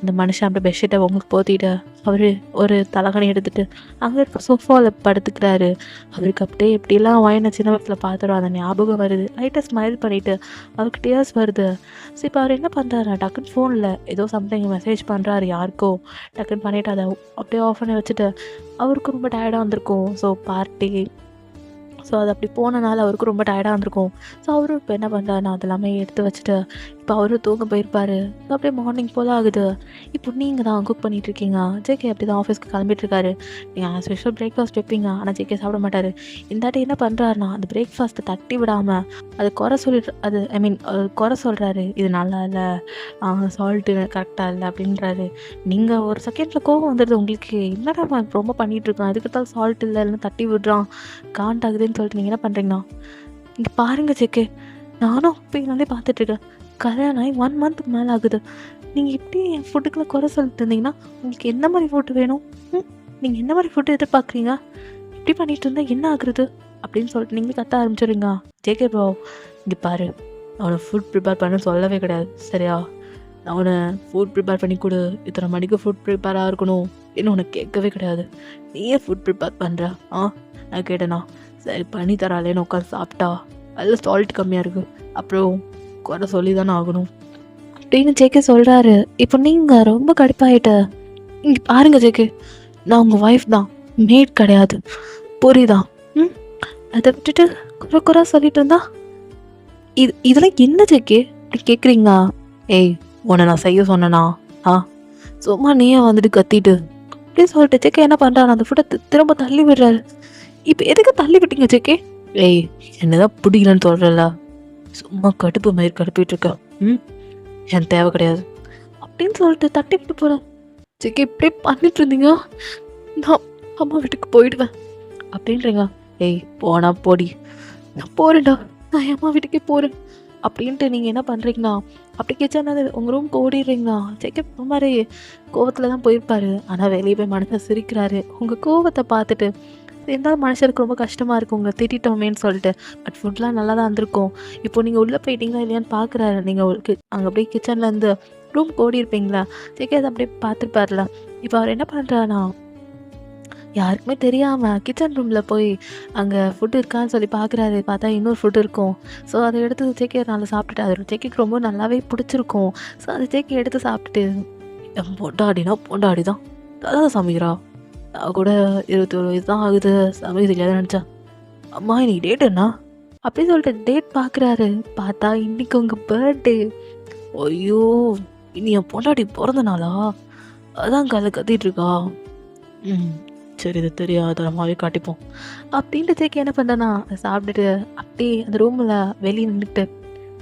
அந்த மனுஷன் அப்படியே பெட்ஷீட்டை உங்களுக்கு போத்திட்டு அவர் ஒரு தலகணி எடுத்துகிட்டு அங்கே இருக்க சோஃபாவில் படுத்துக்கிறாரு. அவருக்கு அப்படியே எப்படிலாம் வயனை சின்ன வயசில் பார்த்துரும் அந்த ஞாபகம் வருது. லைட்டாக ஸ்மைல் பண்ணிவிட்டு அவருக்கு டியர்ஸ் வருது. ஸோ இப்போ அவர் என்ன பண்ணுறாரு, டக்குன்னு ஃபோனில் ஏதோ சம்திங் மெசேஜ் பண்ணுறாரு யாருக்கோ. டக்குன்னு பண்ணிவிட்டு அதை அப்படியே ஆஃப் பண்ணி வச்சுட்டு அவருக்கு ரொம்ப டயர்டாக வந்திருக்கும். ஸோ பார்ட்டி, ஸோ அது அப்படி போனனால அவருக்கு ரொம்ப டயர்டாக இருந்திருக்கும். ஸோ அவரும் இப்போ என்ன பண்ணுறாருன்னா அதெல்லாமே எடுத்து வச்சுட்டு இப்போ அவரும் தூங்க போயிருப்பார். ஸோ அப்படியே மார்னிங் போல் ஆகுது. இப்போ நீங்கள் தான் குக் பண்ணிகிட்ருக்கீங்க. ஜேகே அப்படி தான் ஆஃபீஸ்க்கு கிளம்பிட்டுருக்காரு. நீங்கள் ஆஸ் யூஷுவல் பிரேக்ஃபாஸ்ட் வைப்பீங்க, ஆனால் ஜேகே சாப்பிட மாட்டார். இந்தாட்டி என்ன பண்ணுறாருனா அந்த பிரேக்ஃபாஸ்ட்டை தட்டி விடாமல் அது குறை சொல்லிட்டு குறை சொல்கிறாரு. இது நல்லா இல்லை, சால்ட்டு கரெக்டாக இல்லை அப்படின்றாரு. நீங்கள் ஒரு செகண்டில் கோவம் வந்துடுது உங்களுக்கு. என்னடா ரொம்ப பண்ணிகிட்ருக்கான், அதுக்கு தான் சால்ட் இல்லை இல்லைன்னு தட்டி விடுறான், காண்டாகுதுன்னு சொல்லிட்டு நீங்கள் என்ன பண்ணுறீங்கன்னா, இங்கே பாருங்கள் ஜேகே, நானும் அப்போலேருந்தே பார்த்துட்ருக்கேன், கல்யாணம் ஆகி 1 மந்த்துக்கு மேலே ஆகுது. நீங்கள் இப்படி என் ஃபுட்டுக்குள்ளே குறை சொல்லிட்டு இருந்தீங்கன்னா உங்களுக்கு என்ன மாதிரி ஃபுட்டு வேணும்? நீங்கள் என்ன மாதிரி ஃபுட்டு எதிர்பார்க்குறீங்க? இப்படி பண்ணிகிட்டு இருந்தால் என்ன ஆகுறது அப்படின்னு சொல்லிட்டு நீங்களே கத்த ஆரம்பிச்சிடுங்க. ஜேகே ப்ரோ, இங்கே பாரு, அவனை ஃபுட் ப்ரிப்பேர் பண்ண சொல்லவே கிடையாது சரியா? அவனை ஃபுட் ப்ரிப்பேர் பண்ணி கொடு, இத்தனை மணிக்கு ஃபுட் ப்ரிப்பேராக இருக்கணும் இன்னும் உனக்கு கேட்கவே கிடையாது. நீயே ஃபுட் ப்ரிப்பேர் பண்ணுற நான் கேட்டேண்ணா, சரி பண்ணி தராளேன்னு உட்காந்து சாப்பிட்டா அதில் சால்ட் கம்மியாக இருக்குது, அப்புறம் குறை சொல்லி தானே ஆகணும் அப்படின்னு ஜேகே சொல்கிறாரு. இப்போ நீங்கள் ரொம்ப கடுப்பாயிட்ட. இங்கே பாருங்கள் ஜேகே, நான் உங்கள் ஒய்ஃப் தான், மேட் கிடையாது, புரியுதா? அதை விட்டுட்டு குறை குறை சொல்லிட்டு இருந்தா இதெல்லாம் என்ன ஜேகே இப்படி கேட்குறீங்க? ஏய், உன்னை நான் செய்ய சொன்னேனா? சும்மா நீயே வந்துட்டு கத்திட்டு அப்படின்னு சொல்லிட்டு ஜேகே என்ன பண்ணுறாரு, அந்த ஃபுட்டை திரும்ப தள்ளி விடுறாரு. இப்போ எதுக்கு தள்ளி விட்டீங்க ஜேகே? ஏய், என்னதான் பிடிக்கலன்னு சொல்கிறல்ல, சும்மா கடுப்பு மயிர் கடுப்பிட்டு இருக்க. எனக்கு தேவை கிடையாது அப்படின்னு சொல்லிட்டு தட்டி விட்டு போகிறேன். ஜேகே இப்படியே பண்ணிட்டு இருந்தீங்க, நான் அம்மா வீட்டுக்கு போயிடுவேன் அப்படின்றீங்க. ஏய் போனா போடி, நான் போகிறேன்டா, நான் அம்மா வீட்டுக்கே போகிறேன் அப்படின்ட்டு நீங்கள் என்ன பண்ணுறீங்கன்னா அப்படி கிச்சன் உங்கள் ரூம்க்கு ஓடிடுறீங்களா? ஜேகே மாதிரி கோவத்தில் தான் போயிருப்பாரு, ஆனால் வெளியே போய் மனசை சிரிக்கிறாரு. உங்கள் கோவத்தை பார்த்துட்டு இருந்தாலும் மனுஷருக்கு ரொம்ப கஷ்டமாக இருக்கும், உங்களை திட்டோமேன்னு சொல்லிட்டு. பட் ஃபுட்லாம் நல்லா தான் இருந்திருக்கும். இப்போ நீங்கள் உள்ளே போயிட்டீங்களா இல்லையான்னு பார்க்குறாரு. நீங்கள் அங்கே அப்படியே கிச்சன்லேருந்து ரூம்க்கு ஓடி இருப்பீங்களா? ஜேகே அதை அப்படியே பார்த்துருப்பார்ல. இப்போ அவர் என்ன பண்ணுறாருனா, யாருக்குமே தெரியாமல் கிச்சன் ரூமில் போய் அங்கே ஃபுட்டு இருக்கான்னு சொல்லி பார்க்குறாரு. பார்த்தா இன்னொரு ஃபுட்டு இருக்கும். ஸோ அதை எடுத்து ஜேகே நல்லா சாப்பிட்டுட்டு, அது ஜேகேக்கு ரொம்ப நல்லாவே பிடிச்சிருக்கும். ஸோ அதை ஜேகே எடுத்து சாப்பிட்டுட்டு, என் பொண்டாடினா பொண்டாடி தான் அதான் சமைக்கிறா, நான் கூட 21 வயசு தான் ஆகுது, சமைக்க தெரியாதுன்னு நினச்சேன். அம்மா இன்னைக்கு டேட் என்ன அப்படின்னு சொல்லிட்டு டேட் பார்க்குறாரு. பார்த்தா இன்னைக்கு உங்கள் பர்த்டே. ஐயோ, இனி என் பொண்டாட்டி பிறந்த நாளா? அதான் கதை கத்திட்டு இருக்கா. சரி, இது தெரியாதரமாகவே காட்டிப்போம் அப்படின்ட்டு ஜேகே என்ன பண்ணுறேன்னா சாப்பிட்டுட்டு அப்படியே அந்த ரூமில் வெளியே நின்றுட்டு,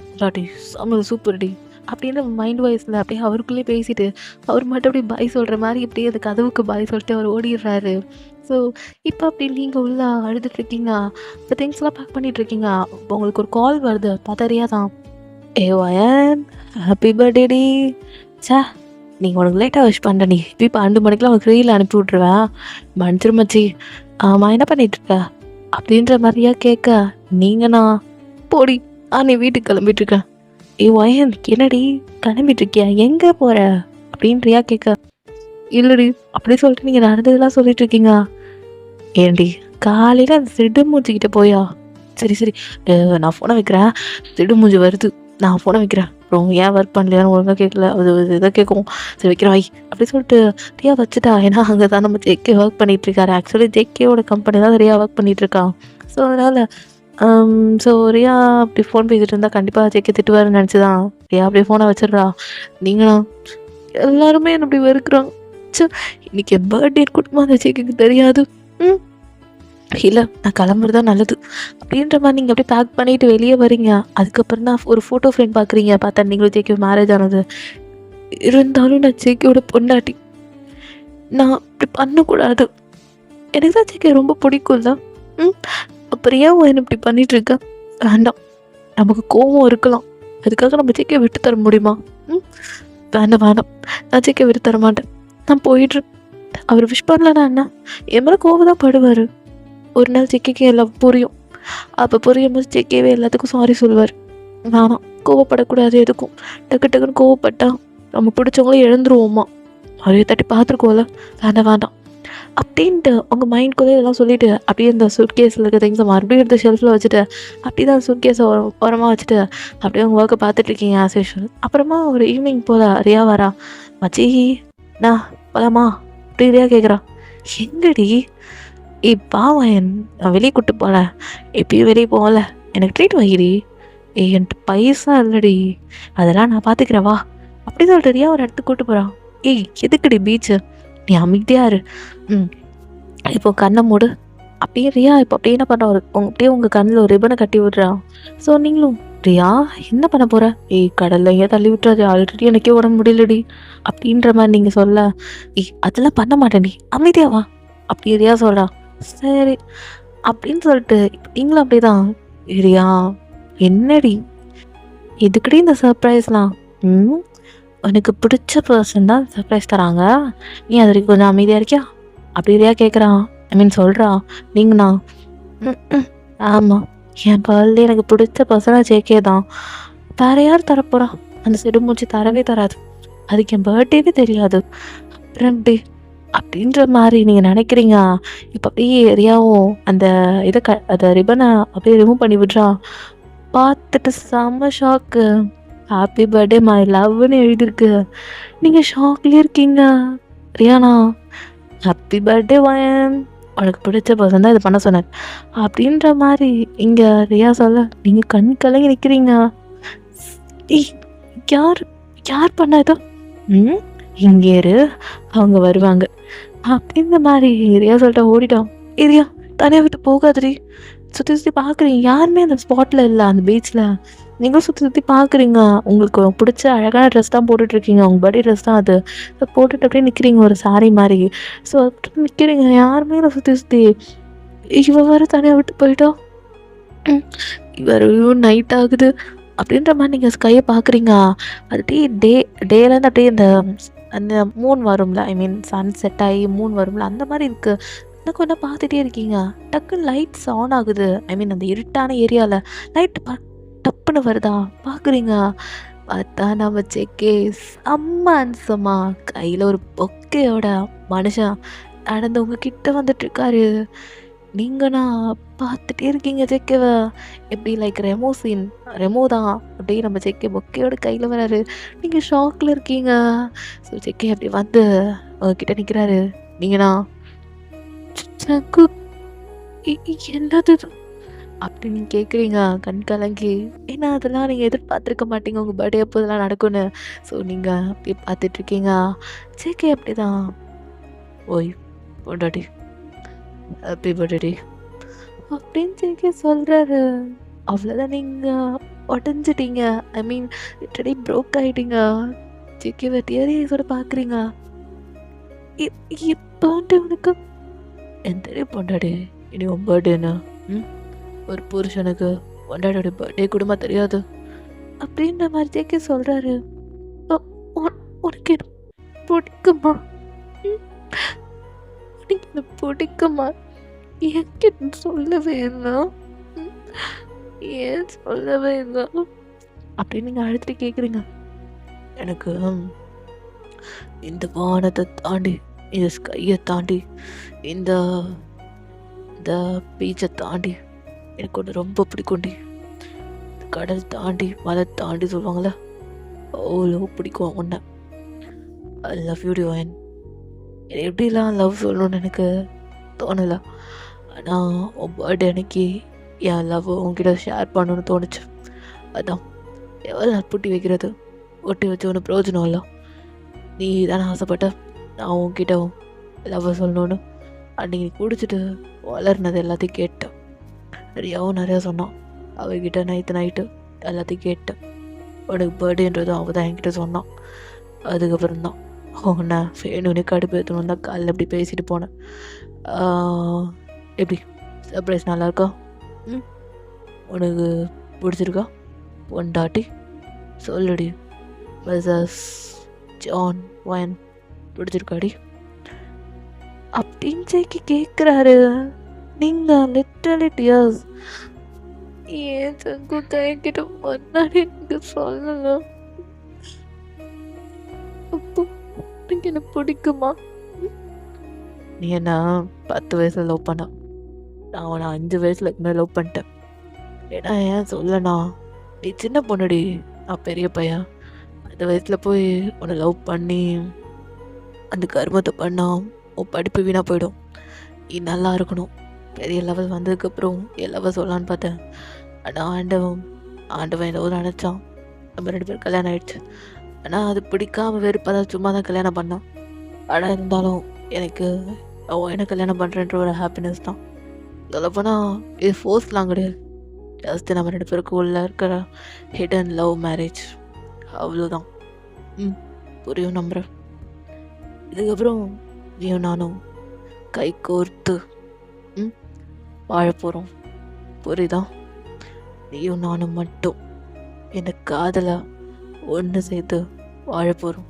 பொண்டாட்டி சமையல் சூப்பர் டி அப்படின்னு மைண்ட் வாய்ஸில் அப்படியே அவருக்குள்ளே பேசிட்டு, அவர் மட்டும் அப்படி பாய் சொல்கிற மாதிரி இப்படியே அந்த கதவுக்கு பாய் சொல்லிட்டு அவர் ஓடிடுறாரு. ஸோ இப்போ அப்படி நீங்கள் உள்ள அழுதுட்ருக்கீங்க, இப்போ திங்ஸ்லாம் பேக் பண்ணிகிட்ருக்கீங்க. இப்போ உங்களுக்கு ஒரு கால் வருது, பார்த்தறியா தான். ஏ வயன், ஹாப்பி பர்த்டே டி. சே, நீங்கள் உனக்கு லேட்டாக விஷ் பண்ணுற, நீ இப்போ 2 மணிக்கெலாம் உனக்கு ரீல் அனுப்பி விட்ருவேன், மன்னிச்சிருமச்சி. ஆமாம், என்ன பண்ணிகிட்ருக்க அப்படின்ற மாதிரியா கேட்க, நீங்கண்ணா போடி, நீ வீட்டுக்கு கிளம்பிட்டுருக்கேன். ஏ வயன், என்னடி கிளம்பிட்டுருக்கியா, எங்கே போகிற அப்படின்றியா கேட்க, இல்லடி அப்படி சொல்லிட்டு நீங்கள் நடந்ததெல்லாம் சொல்லிட்டுருக்கீங்க. ஏண்டி காலையில் அந்த சிடு மூஞ்சிக்கிட்ட போயா? சரி சரி, நான் ஃபோனை வைக்கிறேன், சிடு மூஞ்சி வருது, நான் ஃபோனை வைக்கிறேன். அப்புறம் ஏன் ஒர்க் பண்ணலையான்னு ஒழுங்காக கேட்கல, அது இதை கேட்கும். சரி வைக்கிறேன் வை அப்படி சொல்லிட்டு ரியா வச்சுட்டா. ஏன்னா அங்கே தான் நம்ம ஜேகே ஒர்க் பண்ணிகிட்ருக்காரு. ஆக்சுவலி ஜேகேவோட கம்பெனி தான் ரியா ஒர்க் பண்ணிகிட்ருக்கான். ஸோ அதனால் ஸோ ரியா அப்படி ஃபோன் பேசிகிட்டு இருந்தால் கண்டிப்பாக ஜேகே திட்டுவாருன்னு நினச்சி தான் ரியா அப்படியே ஃபோனை வச்சிடுறா. நீங்களும் எல்லாருமே என்ன அப்படி வெறுக்கிறாங்க. சரி, இன்றைக்கி என் பர்த்டே கூட்டமாக அந்த ஜேகேக்கு தெரியாது. இல்லை, நான் கிளம்புறது தான் நல்லது அப்படின்ற மாதிரி நீங்கள் அப்படியே பேக் பண்ணிவிட்டு வெளியே வரீங்க. அதுக்கப்புறம் தான் ஒரு ஃபோட்டோ ஃப்ரேம் பார்க்குறீங்க. பார்த்தா நீங்களும் ஜேகே மேரேஜ் ஆனது. இருந்தாலும் நான் ஜேகேயோட பொண்டாட்டி, நான் இப்படி பண்ணக்கூடாது. எனக்கு தான் ஜேகே ரொம்ப பிடிக்கும்ல. அப்புறம் ஏன் என்ன இப்படி பண்ணிகிட்ருக்க? வேண்டாம், நமக்கு கோவம் இருக்கலாம், அதுக்காக நம்ம ஜேகே விட்டு தர முடியுமா? வேண்டாம் வேண்டாம், நான் ஜேகே விட்டு தர மாட்டேன், நான் போயிடுறேன். அவர் விஷ் பண்ணலன்னா என்ன, என் மேலே கோவம் தான் படுவார். ஒரு நாள் ஜேகேக்கு எல்லாம் புரியும். அப்போ புரியும் போது ஜேகேவே எல்லாத்துக்கும் சாரி சொல்லுவார். வேணாம், கோவப்படக்கூடாது எதுக்கும். டக்கு டக்குன்னு கோவப்பட்டா நம்ம பிடிச்சவங்களும் எழுந்துருவோமா, அவரையே தட்டி பார்த்துருக்கோம்ல. வேண்டாம் வேண்டாம் அப்படின்ட்டு உங்கள் மைண்ட்குள்ளே எல்லாம் சொல்லிவிட்டு அப்படியே இந்த சூட்கேஸில் இருக்க திங்ஸை மறுபடியும் எடுத்து ஷெல்ஃபில் வச்சுட்டு அப்படி தான் சூட்கேஸை உரமாக வச்சுட்டு அப்படியே உங்கள் ஒர்க்கை பார்த்துட்ருக்கீங்க ஆஸ் யூஷுவல். அப்புறமா ஒரு ஈவினிங் போல் ரியா வரா. மச்சி நான் போலாமா அப்படி ரியா கேட்குறா. எங்கடி? பாவன், நான் வெளியே கூப்பிட்டு போகல, எப்பயும் வெளியே போகல, எனக்கு ட்ரீட் வைடி. என்கிட்ட பைசா இல்லடி, அதெல்லாம் நான் பார்த்துக்கிறேன் வா அப்படி சொல்லிட்டு ரியா ஒரு இடத்துக்கு கூப்பிட்டு போகிறான். எதுக்குடி பீச்சு, நீ அமைதியாக இரு. இப்போ கண்ணை மூடு அப்படியே ரியா. இப்போ அப்படியே என்ன பண்ணுறா, அப்படியே உங்கள் கண்ணில் ஒரு ரிப்பனை கட்டி விட்றான். ஸோ நீங்களும் ரியா என்ன பண்ண போகிற? கடலில் ஏன் தள்ளி விட்டுறாது, ஆல்ரெடி எனக்கே உடம்பு முடியலடி அப்படின்ற மாதிரி நீங்கள் சொல்ல, அதெல்லாம் பண்ண மாட்டேன், நீ அமைதியா வா அப்படி ரியா சொல்கிறா. சரி அப்படின்னு சொல்லிட்டு நீங்களும் அப்படியே தான். ரியா என்னடி இதுக்கடி இந்த சர்ப்ரைஸ்லாம்? உனக்கு பிடிச்ச பர்சன் தான் சர்ப்ரைஸ் தராங்க, நீ அது கொஞ்சம் அமைதியாக இருக்கியா அப்படி ரியா கேட்குறான். ஐ மீன் சொல்கிறா. நீங்கண்ணா ஆமாம், என் பர்த்டே எனக்கு பிடிச்ச பர்சனாக ஜேகே தான், வேற யார் தரப்போகிறா? அந்த சிடுமூச்சி தரவே தராது, அதுக்கு என் பர்த்டேவே தெரியாது. அப்புறம் எப்படி அப்படின்ற மாதிரி நீங்கள் நினைக்கிறீங்க. இப்போ அப்படியே ரியாவும் அந்த இதை அதை ரிப்பனை அப்படியே ரிமூவ் பண்ணி விட்றா. பார்த்துட்டு செம்ம ஷாக்கு. ஹாப்பி பர்த்டே மை லவ்னு எழுதியிருக்கு. நீங்கள் ஷாக்லேயே இருக்கீங்க. ரியானா ஹாப்பி பர்த்டே வயன், உனக்கு பிடிச்ச பர்சன் தான் இதை பண்ண சொன்னார் அப்படின்ற மாதிரி இங்கே ரியா சொல்ல, நீங்கள் கண் கலங்கி நிற்கிறீங்க. யார் யார் பண்ண இதோ? இங்கே இரு, அவங்க வருவாங்க அப்படின்ற மாதிரி ரியா சொல்லிட்டு ஓடிட்டோம். ரியா தனியாக விட்டு போகாதடி, சுற்றி சுற்றி பார்க்குறீங்க, யாருமே அந்த ஸ்பாட்டில் இல்லை, அந்த பீச்சில். நீங்களும் சுற்றி சுற்றி பார்க்குறீங்க, உங்களுக்கு பிடிச்ச அழகான ட்ரெஸ் தான் போட்டுட்ருக்கீங்க, உங்கள் பர்த்டே ட்ரெஸ் தான் அது. போட்டுட்டு அப்படியே நிற்கிறீங்க ஒரு சாரி மாதிரி. ஸோ அப்படி நிற்கிறீங்க, யாருமே இல்லை சுற்றி சுற்றி. இவ வேற தனியாக விட்டு போயிட்டோம். வேறும் நைட் ஆகுது அப்படின்ற மாதிரி நீங்கள் ஸ்கையை பார்க்குறீங்க. அது டேலேருந்து அப்படியே அந்த மூன் வரும்ல, ஐ மீன் சன் செட் ஆகி மூன் வரும்ல, அந்த மாதிரி இருக்குது. எனக்கு ஒன்றா பார்த்துட்டே இருக்கீங்க. டக்குன்னு லைட்ஸ் ஆன் ஆகுது, ஐ மீன் அந்த இருட்டான ஏரியாவில் லைட் டப்புன்னு வருதா பார்க்குறீங்க. பார்த்தா நம்ம செக்கே செம்ம ஹேண்ட்ஸமா கையில் ஒரு பொக்கையோட மனுஷன் நடந்து உங்ககிட்ட வந்துட்டுருக்காரு. நீங்கண்ணா பார்த்துட்டே இருக்கீங்க செக்கவை. எப்படி லைக் ரெமோ தான் அப்படியே நம்ம செக்கை பொக்கையோட கையில் வராரு. நீங்கள் ஷாக்கில் இருக்கீங்க. ஸோ செக்கை அப்படி வந்து உங்ககிட்ட நிற்கிறாரு. நீங்கண்ணா சக்கு என்னது அப்படின்னு கேட்குறீங்க கண் கலங்கி. ஏன்னா அதெல்லாம் நீங்கள் எதிர்பார்த்துருக்க மாட்டீங்க உங்கள் பர்த்டே அப்போ இதெல்லாம் நடக்கும்னு. ஸோ நீங்கள் அப்படியே பார்த்துட்ருக்கீங்க. செக்கை அப்படி தான், ஓய் பொண்டாட்டி ஹாப்பி பர்த்டே அப்படின்னு செக்கை சொல்கிறாரு. அவ்வளோதான், நீங்கள் உடஞ்சிட்டீங்க, ஐ மீன் லிட்டரலி ப்ரோக் ஆகிட்டீங்க. செக்கை டியரிஸோட பார்க்குறீங்க. இப்போ உனக்கு எந்த பொண்டாடி இனி உன் பர்த்டேன்னு ஒரு புருஷனுக்கு பொண்டாடியோட பர்த்டே கூடமா தெரியாது அப்படின்ற மாதிரி ஜேகே சொல்கிறாரு. உனக்கு என்ன பிடிக்குமா? உனக்கு என்ன பிடிக்குமா? என்கிட்ட சொல்லவே இல்லை, ஏன் சொல்லவே இல்லை அப்படின்னு நீங்கள் அழுத்திட்டு கேட்குறீங்க. எனக்கு இந்த வானத்தை தாண்டி, இந்த ஸ்கையை தாண்டி, இந்த பீச்சை தாண்டி எனக்கு ஒன்று ரொம்ப பிடிக்கும்டி. கடல் தாண்டி மலை தாண்டி சொல்லுவாங்களே, அவ்வளோ பிடிக்கும் ஒன்று. ஐ லவ் யூ டிவைன். எப்படிலாம் லவ் சொல்லணும்னு எனக்கு தோணலை. ஆனால் உன் பர்த்டே அன்னைக்கு என் லவ் உங்ககிட்ட ஷேர் பண்ணணும்னு தோணுச்சு. அதான் எவ்வளோ நாள் பூட்டி வைக்கிறது, ஒட்டி வச்சு ஒன்றும் பிரயோஜனம் இல்லை. நீ தானே ஆசைப்பட்ட நான் உன்கிட்ட லவ் சொல்லணும்னு. அன்றைக்கி குடிச்சிட்டு வளர்னது எல்லாத்தையும் கேட்டேன். ரியாவும் நிறையா சொன்னான், அவகிட்ட நைட்டு எல்லாத்தையும் கேட்டேன். உனக்கு பர்த்டேன்றது அவள் தான் என்கிட்ட சொன்னான். அதுக்கப்புறம் தான் உன்னை வேணும்னே கடுப்பு எடுத்துன்னு தான் காலையில் அப்படி பேசிட்டு போனேன். எப்படி சர்ப்ரைஸ் நல்லாயிருக்கா? உனக்கு பிடிச்சிருக்கா பொண்டாட்டி? சொல்லுடி. மிஸ்ஸஸ் ஜான் வைன் பிடிச்சிருக்காடி அப்படின்னு ஜெய்க்கு கேட்குறாரு. நீங்கள் லிட்டரலி டியர்ஸ். ஏன் சங்கு கைக்கிட்ட முன்னாடி எனக்கு சொல்லலாம். அப்போ எனக்கு என்ன பிடிக்குமா? நீ என்ன 10 வயசில் லவ் பண்ண, நான் உன்னை 5 வயசில் இதுமாதிரி லவ் பண்ணிட்டேன். ஏன்னா ஏன் சொல்லணா, நீ சின்ன பொண்ணுடி, நான் பெரிய பையன். அந்த வயசில் போய் உன்னை லவ் பண்ணி அந்த கர்மத்தை பண்ணால் உன் படிப்பு வீணாக போயிடும். நீ நல்லா இருக்கணும். பெரிய லெவல் வந்ததுக்கப்புறம் என் லெவல் சொல்லலான்னு பார்த்தேன். ஆனால் ஆண்டவன் ஏதோ நினச்சான், நம்ம 2 பேரும் கல்யாணம் ஆகிடுச்சு. ஆனால் அது பிடிக்காம வெறுப்பாக தான் சும்மா தான் கல்யாணம் பண்ணான். ஆனால் இருந்தாலும் எனக்கு என்ன கல்யாணம் பண்ணுறேன்ற ஒரு ஹாப்பினஸ் தான். சொல்லப்போனால் இது ஃபோர்ஸ்லாம் கிடையாது, ஜஸ்ட்டு நம்ம 2 பேருக்கு உள்ள இருக்கிற ஹிடன் லவ் மேரேஜ், அவ்வளோதான். புரியும் நம்புகிறேன். இதுக்கப்புறம் நீயும் நானும் கை கோர்த்து வாழ போகிறோம், புரியுதா? நீயும் நானும் மட்டும் இந்த காதலை ஒன்று சேர்த்து வாழ போகிறோம்.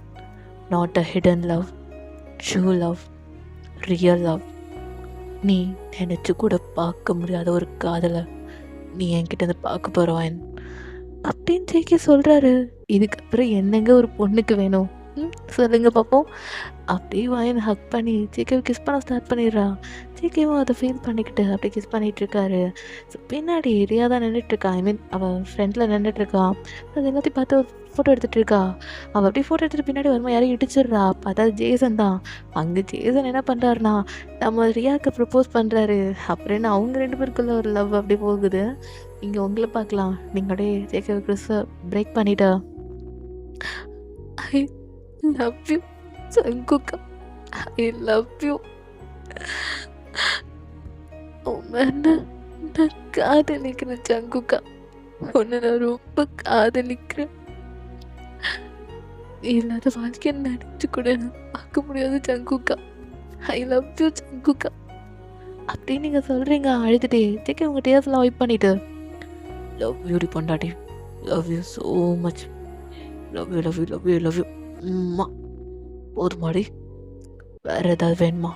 Not a hidden love, true love, real love. நீ நினச்சி கூட பார்க்க முடியாத ஒரு காதலை நீ என்கிட்ட இருந்து பார்க்க போகிறவன் அப்படின்னு ஜெய்கே சொல்கிறாரு. இதுக்கப்புறம் என்னங்க ஒரு பொண்ணுக்கு வேணும் சொல்லுங்க பார்ப்போம். அப்படியே வாயன் ஹக் பண்ணி ஜேகேவை கிஸ் பண்ண ஸ்டார்ட் பண்ணிடுறா. ஜேகேவும் அதை ஃபீல் பண்ணிக்கிட்டு அப்படியே கிஸ் பண்ணிகிட்ருக்காரு. ஸோ பின்னாடி ரியா தான் நின்றுட்டுருக்கா, ஐ மீன் அவள் ஃப்ரெண்டில் நின்றுட்டுருக்கா. அது எல்லாத்தையும் பார்த்து ஒரு ஃபோட்டோ எடுத்துகிட்டு இருக்கா. அவள் அப்படியே ஃபோட்டோ எடுத்துகிட்டு பின்னாடி வருமா யாரும் இடிச்சிடுறா. பார்த்தா ஜேசன் தான். அங்கே ஜேசன் என்ன பண்ணுறாருனா, நம்ம ரியாவுக்கு ப்ரப்போஸ் பண்ணுறாரு. அப்புறம் அவங்க 2 பேருக்குள்ள ஒரு லவ் அப்படி போகுது. இங்கே உங்களை பார்க்கலாம். நீங்கள் அப்படியே ஜேகேவை கிறிஸை பிரேக் பண்ணிட்டா. ஐ லவ் யூ ஜங்குக்கா, ஐ லவ் யூ. உன்னை நான் காதலிக்கிறேன் ஜங்குக்கா. உன்னை நான் ரொம்ப காதலிக்கிறேன். நீ இல்லாத வாழ்க்கையை நினைச்சு கூட நான் பார்க்க முடியாது ஜங்குக்கா. I love you ஜங்குக்கா. அப்படின்னு நீங்க சொல்றீங்க அழுதுட்டே. ஜேகே உங்க டேர்ஸ் எல்லாம் வைப் பண்ணிட்டு, லவ் யூ டி பொண்டாட்டி, love you so much, love you love you love you love you. போதுமாடி, வேற ஏதாவது வேணுமா?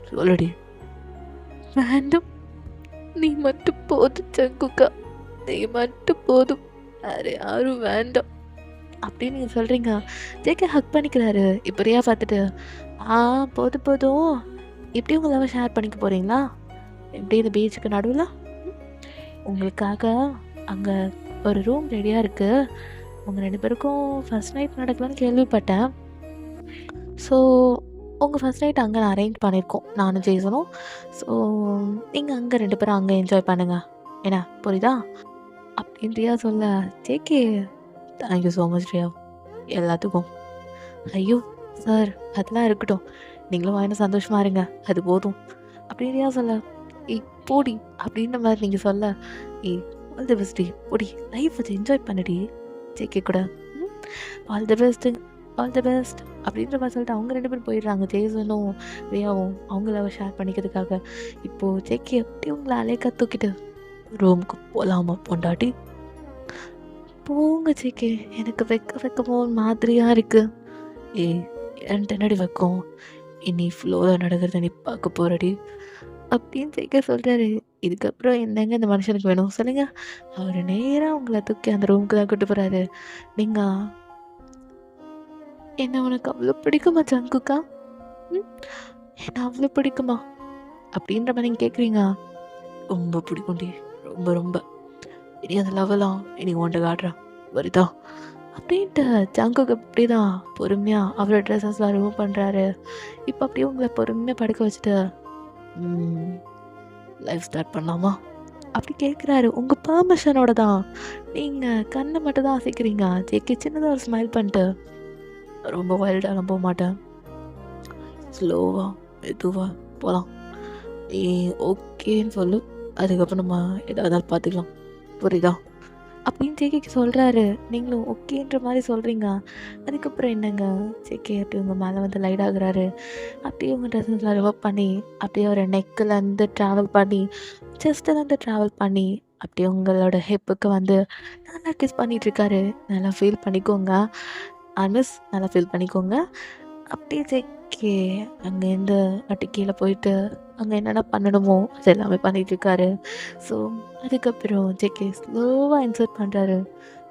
சொல்லடி. வேண்டாம், நீ மட்டும் போதும் ஜங்குக்கா, நீ மட்டும் போதும், வேற யாரும் வேண்டாம் அப்படின்னு நீங்கள் சொல்கிறீங்க. ஜேகே ஹக் பண்ணிக்கிறாரு. இப்போ ரியா பார்த்துட்டு, போதும் போதும், எப்படி உங்கள் லவ் ஷேர் பண்ணிக்க போகிறீங்களா? எப்படி இந்த பீச்சுக்கு நடுவில் உங்களுக்காக அங்கே ஒரு ரூம் ரெடியாக இருக்குது. உங்கள் 2 பேருக்கும் ஃபஸ்ட் நைட் நடக்கலான்னு கேள்விப்பட்டேன். ஸோ உங்கள் ஃபஸ்ட் நைட் அங்கே நான் அரேஞ்ச் பண்ணியிருக்கோம், நானும் ஜெய்சனும். ஸோ நீங்கள் அங்கே 2 பேரும் அங்கே என்ஜாய் பண்ணுங்கள், என்ன புரியுதா? அப்படின்னு ரியா சொல்ல, JK thank you so much Riya எல்லாத்துக்கும். ஐயோ சார், அதெல்லாம் இருக்கட்டும், நீங்களும் வாங்கின சந்தோஷமாக இருங்க, அது போதும் அப்படின்னு ரியா சொல்ல, போடி அப்படின்ற மாதிரி நீங்கள் சொல்ல, all the best, Bodi, life வச்சு என்ஜாய் பண்ணடி ஜேகே கூட, all the best, all the best அப்படின்ற மாதிரி சொல்லிட்டு அவங்க 2 பேரும் போயிடுறாங்க. ஜெய்சனும் ரியாவும் அவங்கள ஷேர் பண்ணிக்கிறதுக்காக. இப்போது ஜேகே எப்படி உங்களை அலைக்க தூக்கிட்டு, ரூமுக்கு போகலாமா பொண்டாட்டி? போங்க ஜேகே, எனக்கு வைக்கமோ மாதிரியாக இருக்குது. என்கிட்ட என்னடி வைக்கும், இனி ஃப்ளோவில் நடக்கிறத நீ பார்க்க போகிறடி அப்படின்னு ஜேகே சொல்கிறாரு. இதுக்கப்புறம் என்னங்க இந்த மனுஷனுக்கு வேணும் சொல்லுங்க? அவர் நேராக உங்களை தூக்கி அந்த ரூமுக்கு தான் கூட்டு போகிறாரு. நீங்கள் என்ன உனக்கு அவ்வளோ பிடிக்குமா ஜங்குக்கா? என்ன அவ்வளோ பிடிக்குமா அப்படின்ற மாதிரி நீங்கள் கேட்குறீங்க. ரொம்ப பிடிக்கும்டி, ரொம்ப ரொம்ப. இனி அந்த லெவலாம் இனி உன்ட்ட காட்டுறேன் வருதா அப்படின்ட்டு ஜங்குக்கு அப்படி தான் பொறுமையாக அவரோட ட்ரெஸ்ஸஸ்லாம் ரிமூவ் பண்ணுறாரு. இப்போ அப்படியே உங்களை பொறுமையாக படுக்க வச்சுட்டு, லைஃப் ஸ்டார்ட் பண்ணலாமா அப்படி கேட்குறாரு. உங்கள் பெர்மிஷனோட தான். நீங்கள் கண்ணை மட்டும் தான் அசைக்கிறீங்க. ஜேகே சின்னதாக ஒரு ஸ்மைல் பண்ணிட்டு, ரொம்ப வைல்டாக போக மாட்டேன், ஸ்லோவாக மெதுவாக போகலாம், நீ ஓகேன்னு சொல்லு, அதுக்கப்புறம் நம்ம எதாவது பார்த்துக்கலாம் புரியுதா அப்படின்னு ஜேகேக்கு சொல்கிறாரு. நீங்களும் ஓகேன்ற மாதிரி சொல்கிறீங்க. அதுக்கப்புறம் என்னங்க, ஜேகே அப்படி உங்கள் மேலே வந்து லைட் ஆகுறாரு. அப்படியே உங்கள் ட்ரெஸ்ஸஸ்லாம் ரிமூவ் பண்ணி அப்படியே ஒரு நெக்கிலேருந்து ட்ராவல் பண்ணி செஸ்ட்லேருந்து ட்ராவல் பண்ணி அப்படியே உங்களோட ஹிப்புக்கு வந்து நல்லா கிஸ் பண்ணிகிட்ருக்காரு. நல்லா ஃபீல் பண்ணிக்கோங்க மிஸ், நல்லா ஃபீல் பண்ணிக்கோங்க. அப்படியே ஜேகே அங்கேருந்து அப்படி கீழே போயிட்டு அங்கே என்னென்ன பண்ணணுமோ அது எல்லாமே பண்ணிகிட்ருக்காரு. ஸோ அதுக்கப்புறம் ஜேகே ஸ்லோவாக இன்சர்ட் பண்ணுறாரு.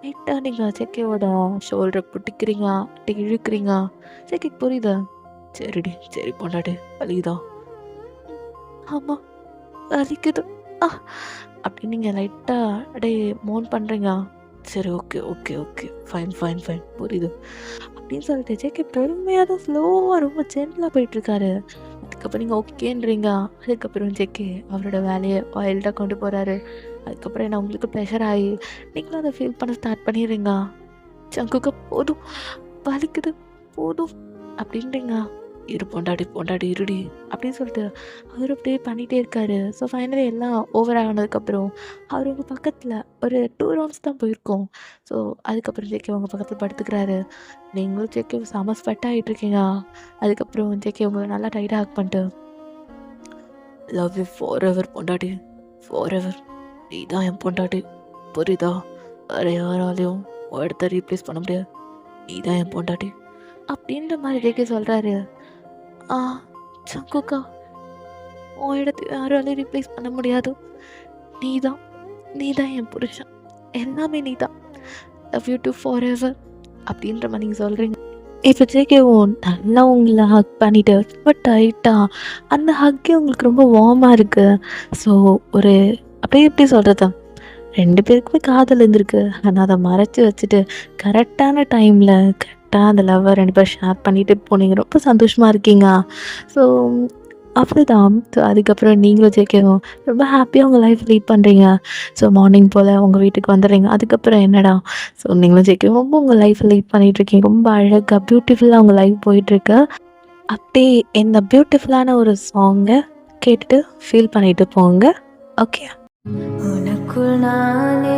லைட்டாக நீங்கள் ஜேகேவோட ஷோல்டரை பிடிக்கிறீங்க, அப்படி இழுக்கிறீங்க. ஜேகேக்கு புரியுதா? சரிடி, சரி பொண்டாட்டி, வலிக்குதா? ஆமாம் வலிக்குது அப்படின்னு நீங்கள் லைட்டாக அப்படியே மோன் பண்ணுறீங்க. சரி okay okay okay fine fine fine புரியுது அப்படின்னு சொல்லிட்டு ஜேகே பொறுமையாக தான் ஸ்லோவாக ரொம்ப ஜென்டலாக போயிட்டுருக்காரு. அதுக்கப்புறம் நீங்கள் ஓகேன்றீங்க. அதுக்கப்புறம் ஜேகே அவரோட வேலையை வைல்டாக கொண்டு போகிறாரு. அதுக்கப்புறம் என்ன உங்களுக்கு ப்ரெஷர் ஆகி நீங்களும் அதை ஃபீல் பண்ண ஸ்டார்ட் பண்ணிடுறீங்க. ஜங்குக்கு போதும், வலிக்குது, போதும் அப்படின்றீங்க. இரு பொண்டாட்டி பொண்டாட்டி இருடி அப்படின்னு சொல்லிட்டு அவர் அப்படியே பண்ணிகிட்டே இருக்காரு. ஸோ ஃபைனலி எல்லாம் ஓவர் ஆனதுக்கப்புறம் அவர் உங்கள் பக்கத்தில் ஒரு 2 ரவுண்ட்ஸ் தான் போயிருக்கோம். ஸோ அதுக்கப்புறம் ஜேகே உங்கள் பக்கத்தில் படுத்துக்கிறாரு. நீங்களும் ஜேகே செம ஸ்வெட் ஆகிட்ருக்கீங்க. அதுக்கப்புறம் ஜேகே உங்களை நல்லா டைட்டாக ஹக் பண்ணிட்டு, லவ் யூ ஃபார் எவர் பொண்டாட்டி, ஃபார் எவர், நீ தான் என் பொண்டாட்டி புரியுதா? வேறு யாராலையும் இடத்த ரீப்ளேஸ் பண்ண முடியாது, நீ தான் என் பொண்டாட்டி அப்படின்ற மாதிரி ஜேகே சொல்கிறாரு. ஜங்குக்கா, உன் இடத்த யாராலையும் ரீப்ளேஸ் பண்ண முடியாது, நீ தான் என் புருஷன், எல்லாமே நீ தான், love you to for ever அப்படின்ற மாதிரி நீங்கள் சொல்கிறீங்க. இப்போ ஜேகேவும் நல்லா உங்களை ஹக் பண்ணிவிட்டு ரொம்ப டைட்டாக அந்த ஹக்கே உங்களுக்கு ரொம்ப வார்மாக இருக்குது. ஸோ ஒரு அப்படியே எப்படி சொல்கிறது, 2 பேருக்குமே காதல் இருந்திருக்கு. ஆனால் அதை மறைச்சி வச்சுட்டு கரெக்டான டைமில் கரெக்டாக அந்த லவ்வை 2 பேரும் ஷேர் பண்ணிவிட்டு போனீங்க. ரொம்ப சந்தோஷமாக இருக்கீங்க. ஸோ அவ்வளோதான். ஸோ அதுக்கப்புறம் நீங்களும் ஜேகேவும் ரொம்ப ஹாப்பியாக உங்கள் லைஃப் லீட் பண்ணுறீங்க. ஸோ மார்னிங் போல் உங்கள் வீட்டுக்கு வந்துடுறீங்க. அதுக்கப்புறம் என்னடா, ஸோ நீங்களும் ஜேகேவும் ரொம்ப உங்கள் லைஃப்பை லீட் பண்ணிகிட்ருக்கீங்க. ரொம்ப அழகாக பியூட்டிஃபுல்லாக உங்கள் லைஃப் போயிட்டுருக்கு. அப்படியே இந்த பியூட்டிஃபுல்லான ஒரு சாங்கை கேட்டுட்டு ஃபீல் பண்ணிட்டு போங்க. ஓகே. உனக்குள் நானே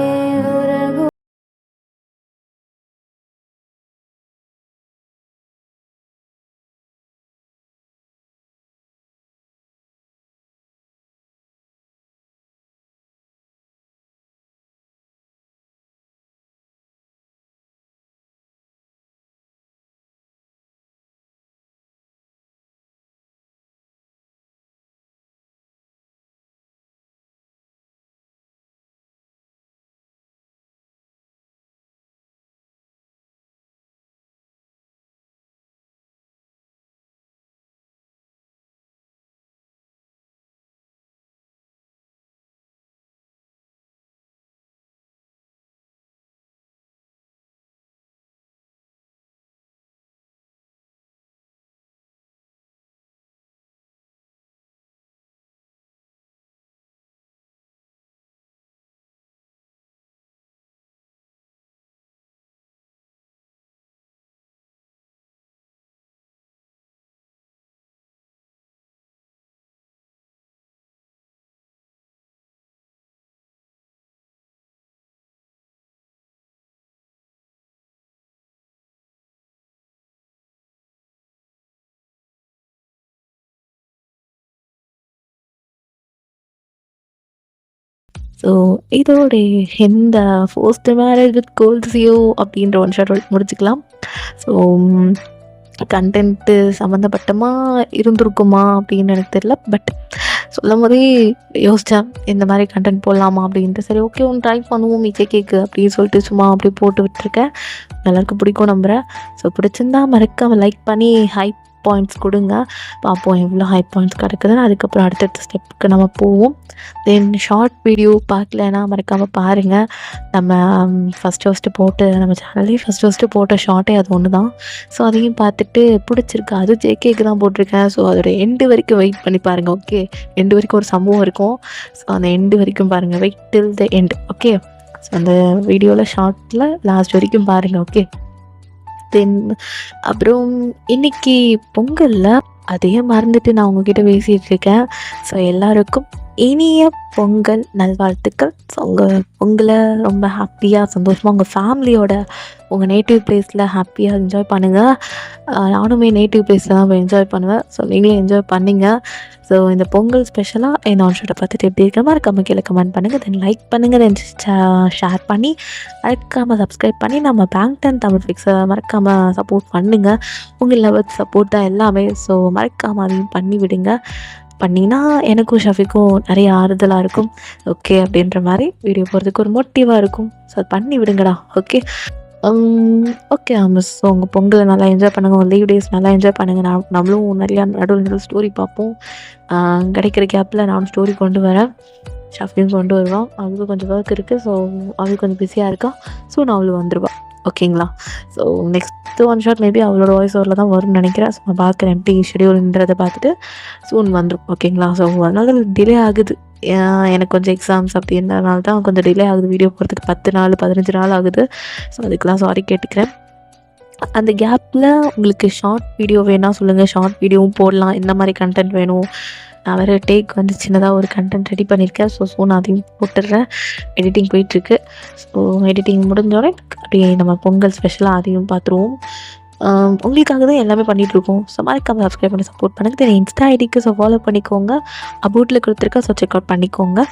ஸோ இதோட இந்த ஃபர்ஸ்ட் மேரேஜ் வித் கோல்சியோ அப்படின்ற ஒன் ஷாட் முடிச்சுக்கலாம். ஸோ கண்டென்ட்டு சம்மந்தப்பட்டமாக இருந்திருக்குமா அப்படின்னு எனக்கு தெரியல. பட் சொல்லும் போதே யோசித்தேன் இந்த மாதிரி கண்டென்ட் போடலாமா அப்படின்ட்டு. சரி ஓகே ஒன்று ட்ரை பண்ணுவோம் கேக்கு அப்படின்னு சொல்லிட்டு சும்மா அப்படி போட்டு விட்டுருக்கேன். எல்லாருக்கும் பிடிக்கும் நம்புகிறேன். ஸோ பிடிச்சிருந்தா மறக்காமல் லைக் பண்ணி ஹைப் பாயிண்ட்ஸ் கொடுங்க. பார்ப்போம் எவ்வளோ ஹை பாயிண்ட்ஸ் கிடக்குதுன்னு. அதுக்கப்புறம் அடுத்தடுத்த ஸ்டெப்புக்கு நம்ம போவோம். தென் ஷார்ட் வீடியோ பார்க்கலன்னா மறக்காமல் பாருங்கள். நம்ம ஃபஸ்ட்டு போட்டு நம்ம சேனல்லே ஃபஸ்ட்டு போட்ட ஷார்ட்டே அது ஒன்று தான். ஸோ அதையும் பார்த்துட்டு பிடிச்சிருக்கு. அது ஜேகேக்கு தான் போட்டிருக்கேன். ஸோ அதோட எண்டு வரைக்கும் வெயிட் பண்ணி பாருங்கள். ஓகே, எண்டு வரைக்கும் ஒரு சம்பவம் இருக்கும். ஸோ அந்த எண்டு வரைக்கும் பாருங்கள். Wait till the end. Okay, so அந்த வீடியோவில் ஷார்ட்டில் லாஸ்ட் வரைக்கும் பாருங்கள். ஓகே. தென் அப்புறம் இன்றைக்கி பொங்கலில் அதையே மறந்துட்டு நான் உங்ககிட்ட பேசிகிட்டு இருக்கேன். ஸோ எல்லாருக்கும் இனிய பொங்கல் நல்வாழ்த்துக்கள். ஸோ உங்கள் பொங்கலை ரொம்ப ஹாப்பியாக சந்தோஷமாக உங்கள் ஃபேமிலியோட உங்கள் நேட்டிவ் பிளேஸில் ஹாப்பியாக என்ஜாய் பண்ணுங்கள். நானுமே நேட்டிவ் பிளேஸில் தான் போய் என்ஜாய் பண்ணுவேன். ஸோ நீங்களும் என்ஜாய் பண்ணிங்க. ஸோ இந்த பொங்கல் ஸ்பெஷலாக இந்த ஆன்ஷோட்டை பார்த்துட்டு எப்படி இருக்க மாதிரி கீழே கமெண்ட் பண்ணுங்கள். தென் லைக் பண்ணுங்கள். தென் ஷேர் பண்ணி மறக்காமல் சப்ஸ்கிரைப் பண்ணி நம்ம பேங்டன் தமிழ் ஃபிக்ஸை மறக்காமல் சப்போர்ட் பண்ணுங்கள். உங்கள் லெவல் சப்போர்ட் தான் எல்லாமே. ஸோ மறக்காமல் அதையும் பண்ணி விடுங்க. பண்ணிங்கன்னா எனக்கும் ஷஃபிக்கும் நிறைய ஆறுதலாக இருக்கும். ஓகே அப்படின்ற மாதிரி வீடியோ போகிறதுக்கு ஒரு மோட்டிவாக இருக்கும். ஸோ அது பண்ணி விடுங்கடா. Okay okay miss. ஸோ உங்கள் பொங்கலை நல்லா என்ஜாய் பண்ணுங்கள். உங்கள் லீவ் டேஸ் நல்லா என்ஜாய் பண்ணுங்கள். நம்மளும் நிறையா நடுவில் ஸ்டோரி பார்ப்போம். கிடைக்கிற கேப்பில் நானும் ஸ்டோரி கொண்டு வரேன். ஷஃபியும் கொண்டு வருவான். அவளுக்கு கொஞ்சம் ஒர்க் இருக்குது. ஸோ அவளுக்கு கொஞ்சம் பிஸியாக இருக்கா. ஸோ நான் அவளுக்கு வந்துடுவாள். ஓகேங்களா. So next one shot maybe அவளோட வாய்ஸ் ஓவரில் தான் வரும்னு நினைக்கிறேன். ஸோ நான் பார்க்குறேன் எப்படி ஷெடியூல்ன்றதை பார்த்துட்டு சூன் வந்துடும். ஓகேங்களா. ஸோ அதனால டிலே ஆகுது. எனக்கு கொஞ்சம் எக்ஸாம்ஸ் அப்படின்றதுனால தான் கொஞ்சம் டிலே ஆகுது. வீடியோ போகிறதுக்கு 10 நாள் 15 நாள் ஆகுது. ஸோ அதுக்கெலாம் சாரி கேட்டுக்கிறேன். அந்த கேப்பில் உங்களுக்கு ஷார்ட் வீடியோ வேணால் சொல்லுங்கள். ஷார்ட் வீடியோவும் போடலாம். என்ன மாதிரி கண்டென்ட் வேணும். நான் வேறு டேக் வந்து சின்னதாக ஒரு கண்டென்ட் ரெடி பண்ணியிருக்கேன். ஸோ நான் அதையும் போட்டுடுறேன். எடிட்டிங் போயிட்டுருக்கு. ஸோ எடிட்டிங் முடிஞ்சோடனே அப்படியே நம்ம பொங்கல் ஸ்பெஷலாக அதையும் பார்த்துருவோம். உங்களுக்காக தான் எல்லாமே பண்ணிகிட்ருக்கோம். ஸோ மறக்காம சப்ஸ்கிரைப் பண்ணி சப்போர்ட் பண்ணுங்கள். தென் இன்ஸ்டா ஐடிக்கு ஸோ ஃபாலோ பண்ணிக்கோங்க. அபவுட்டில் கொடுத்துருக்கேன். ஸோ செக் அவுட் பண்ணிக்கோங்க.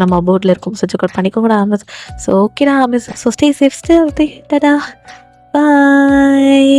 நம்ம அபவுட்டில் இருக்கும். ஸோ செக் அவுட் பண்ணிக்கோங்கடா மிஸ். ஸோ ஓகேடா miss. So stay safe. Stay tata பாய்.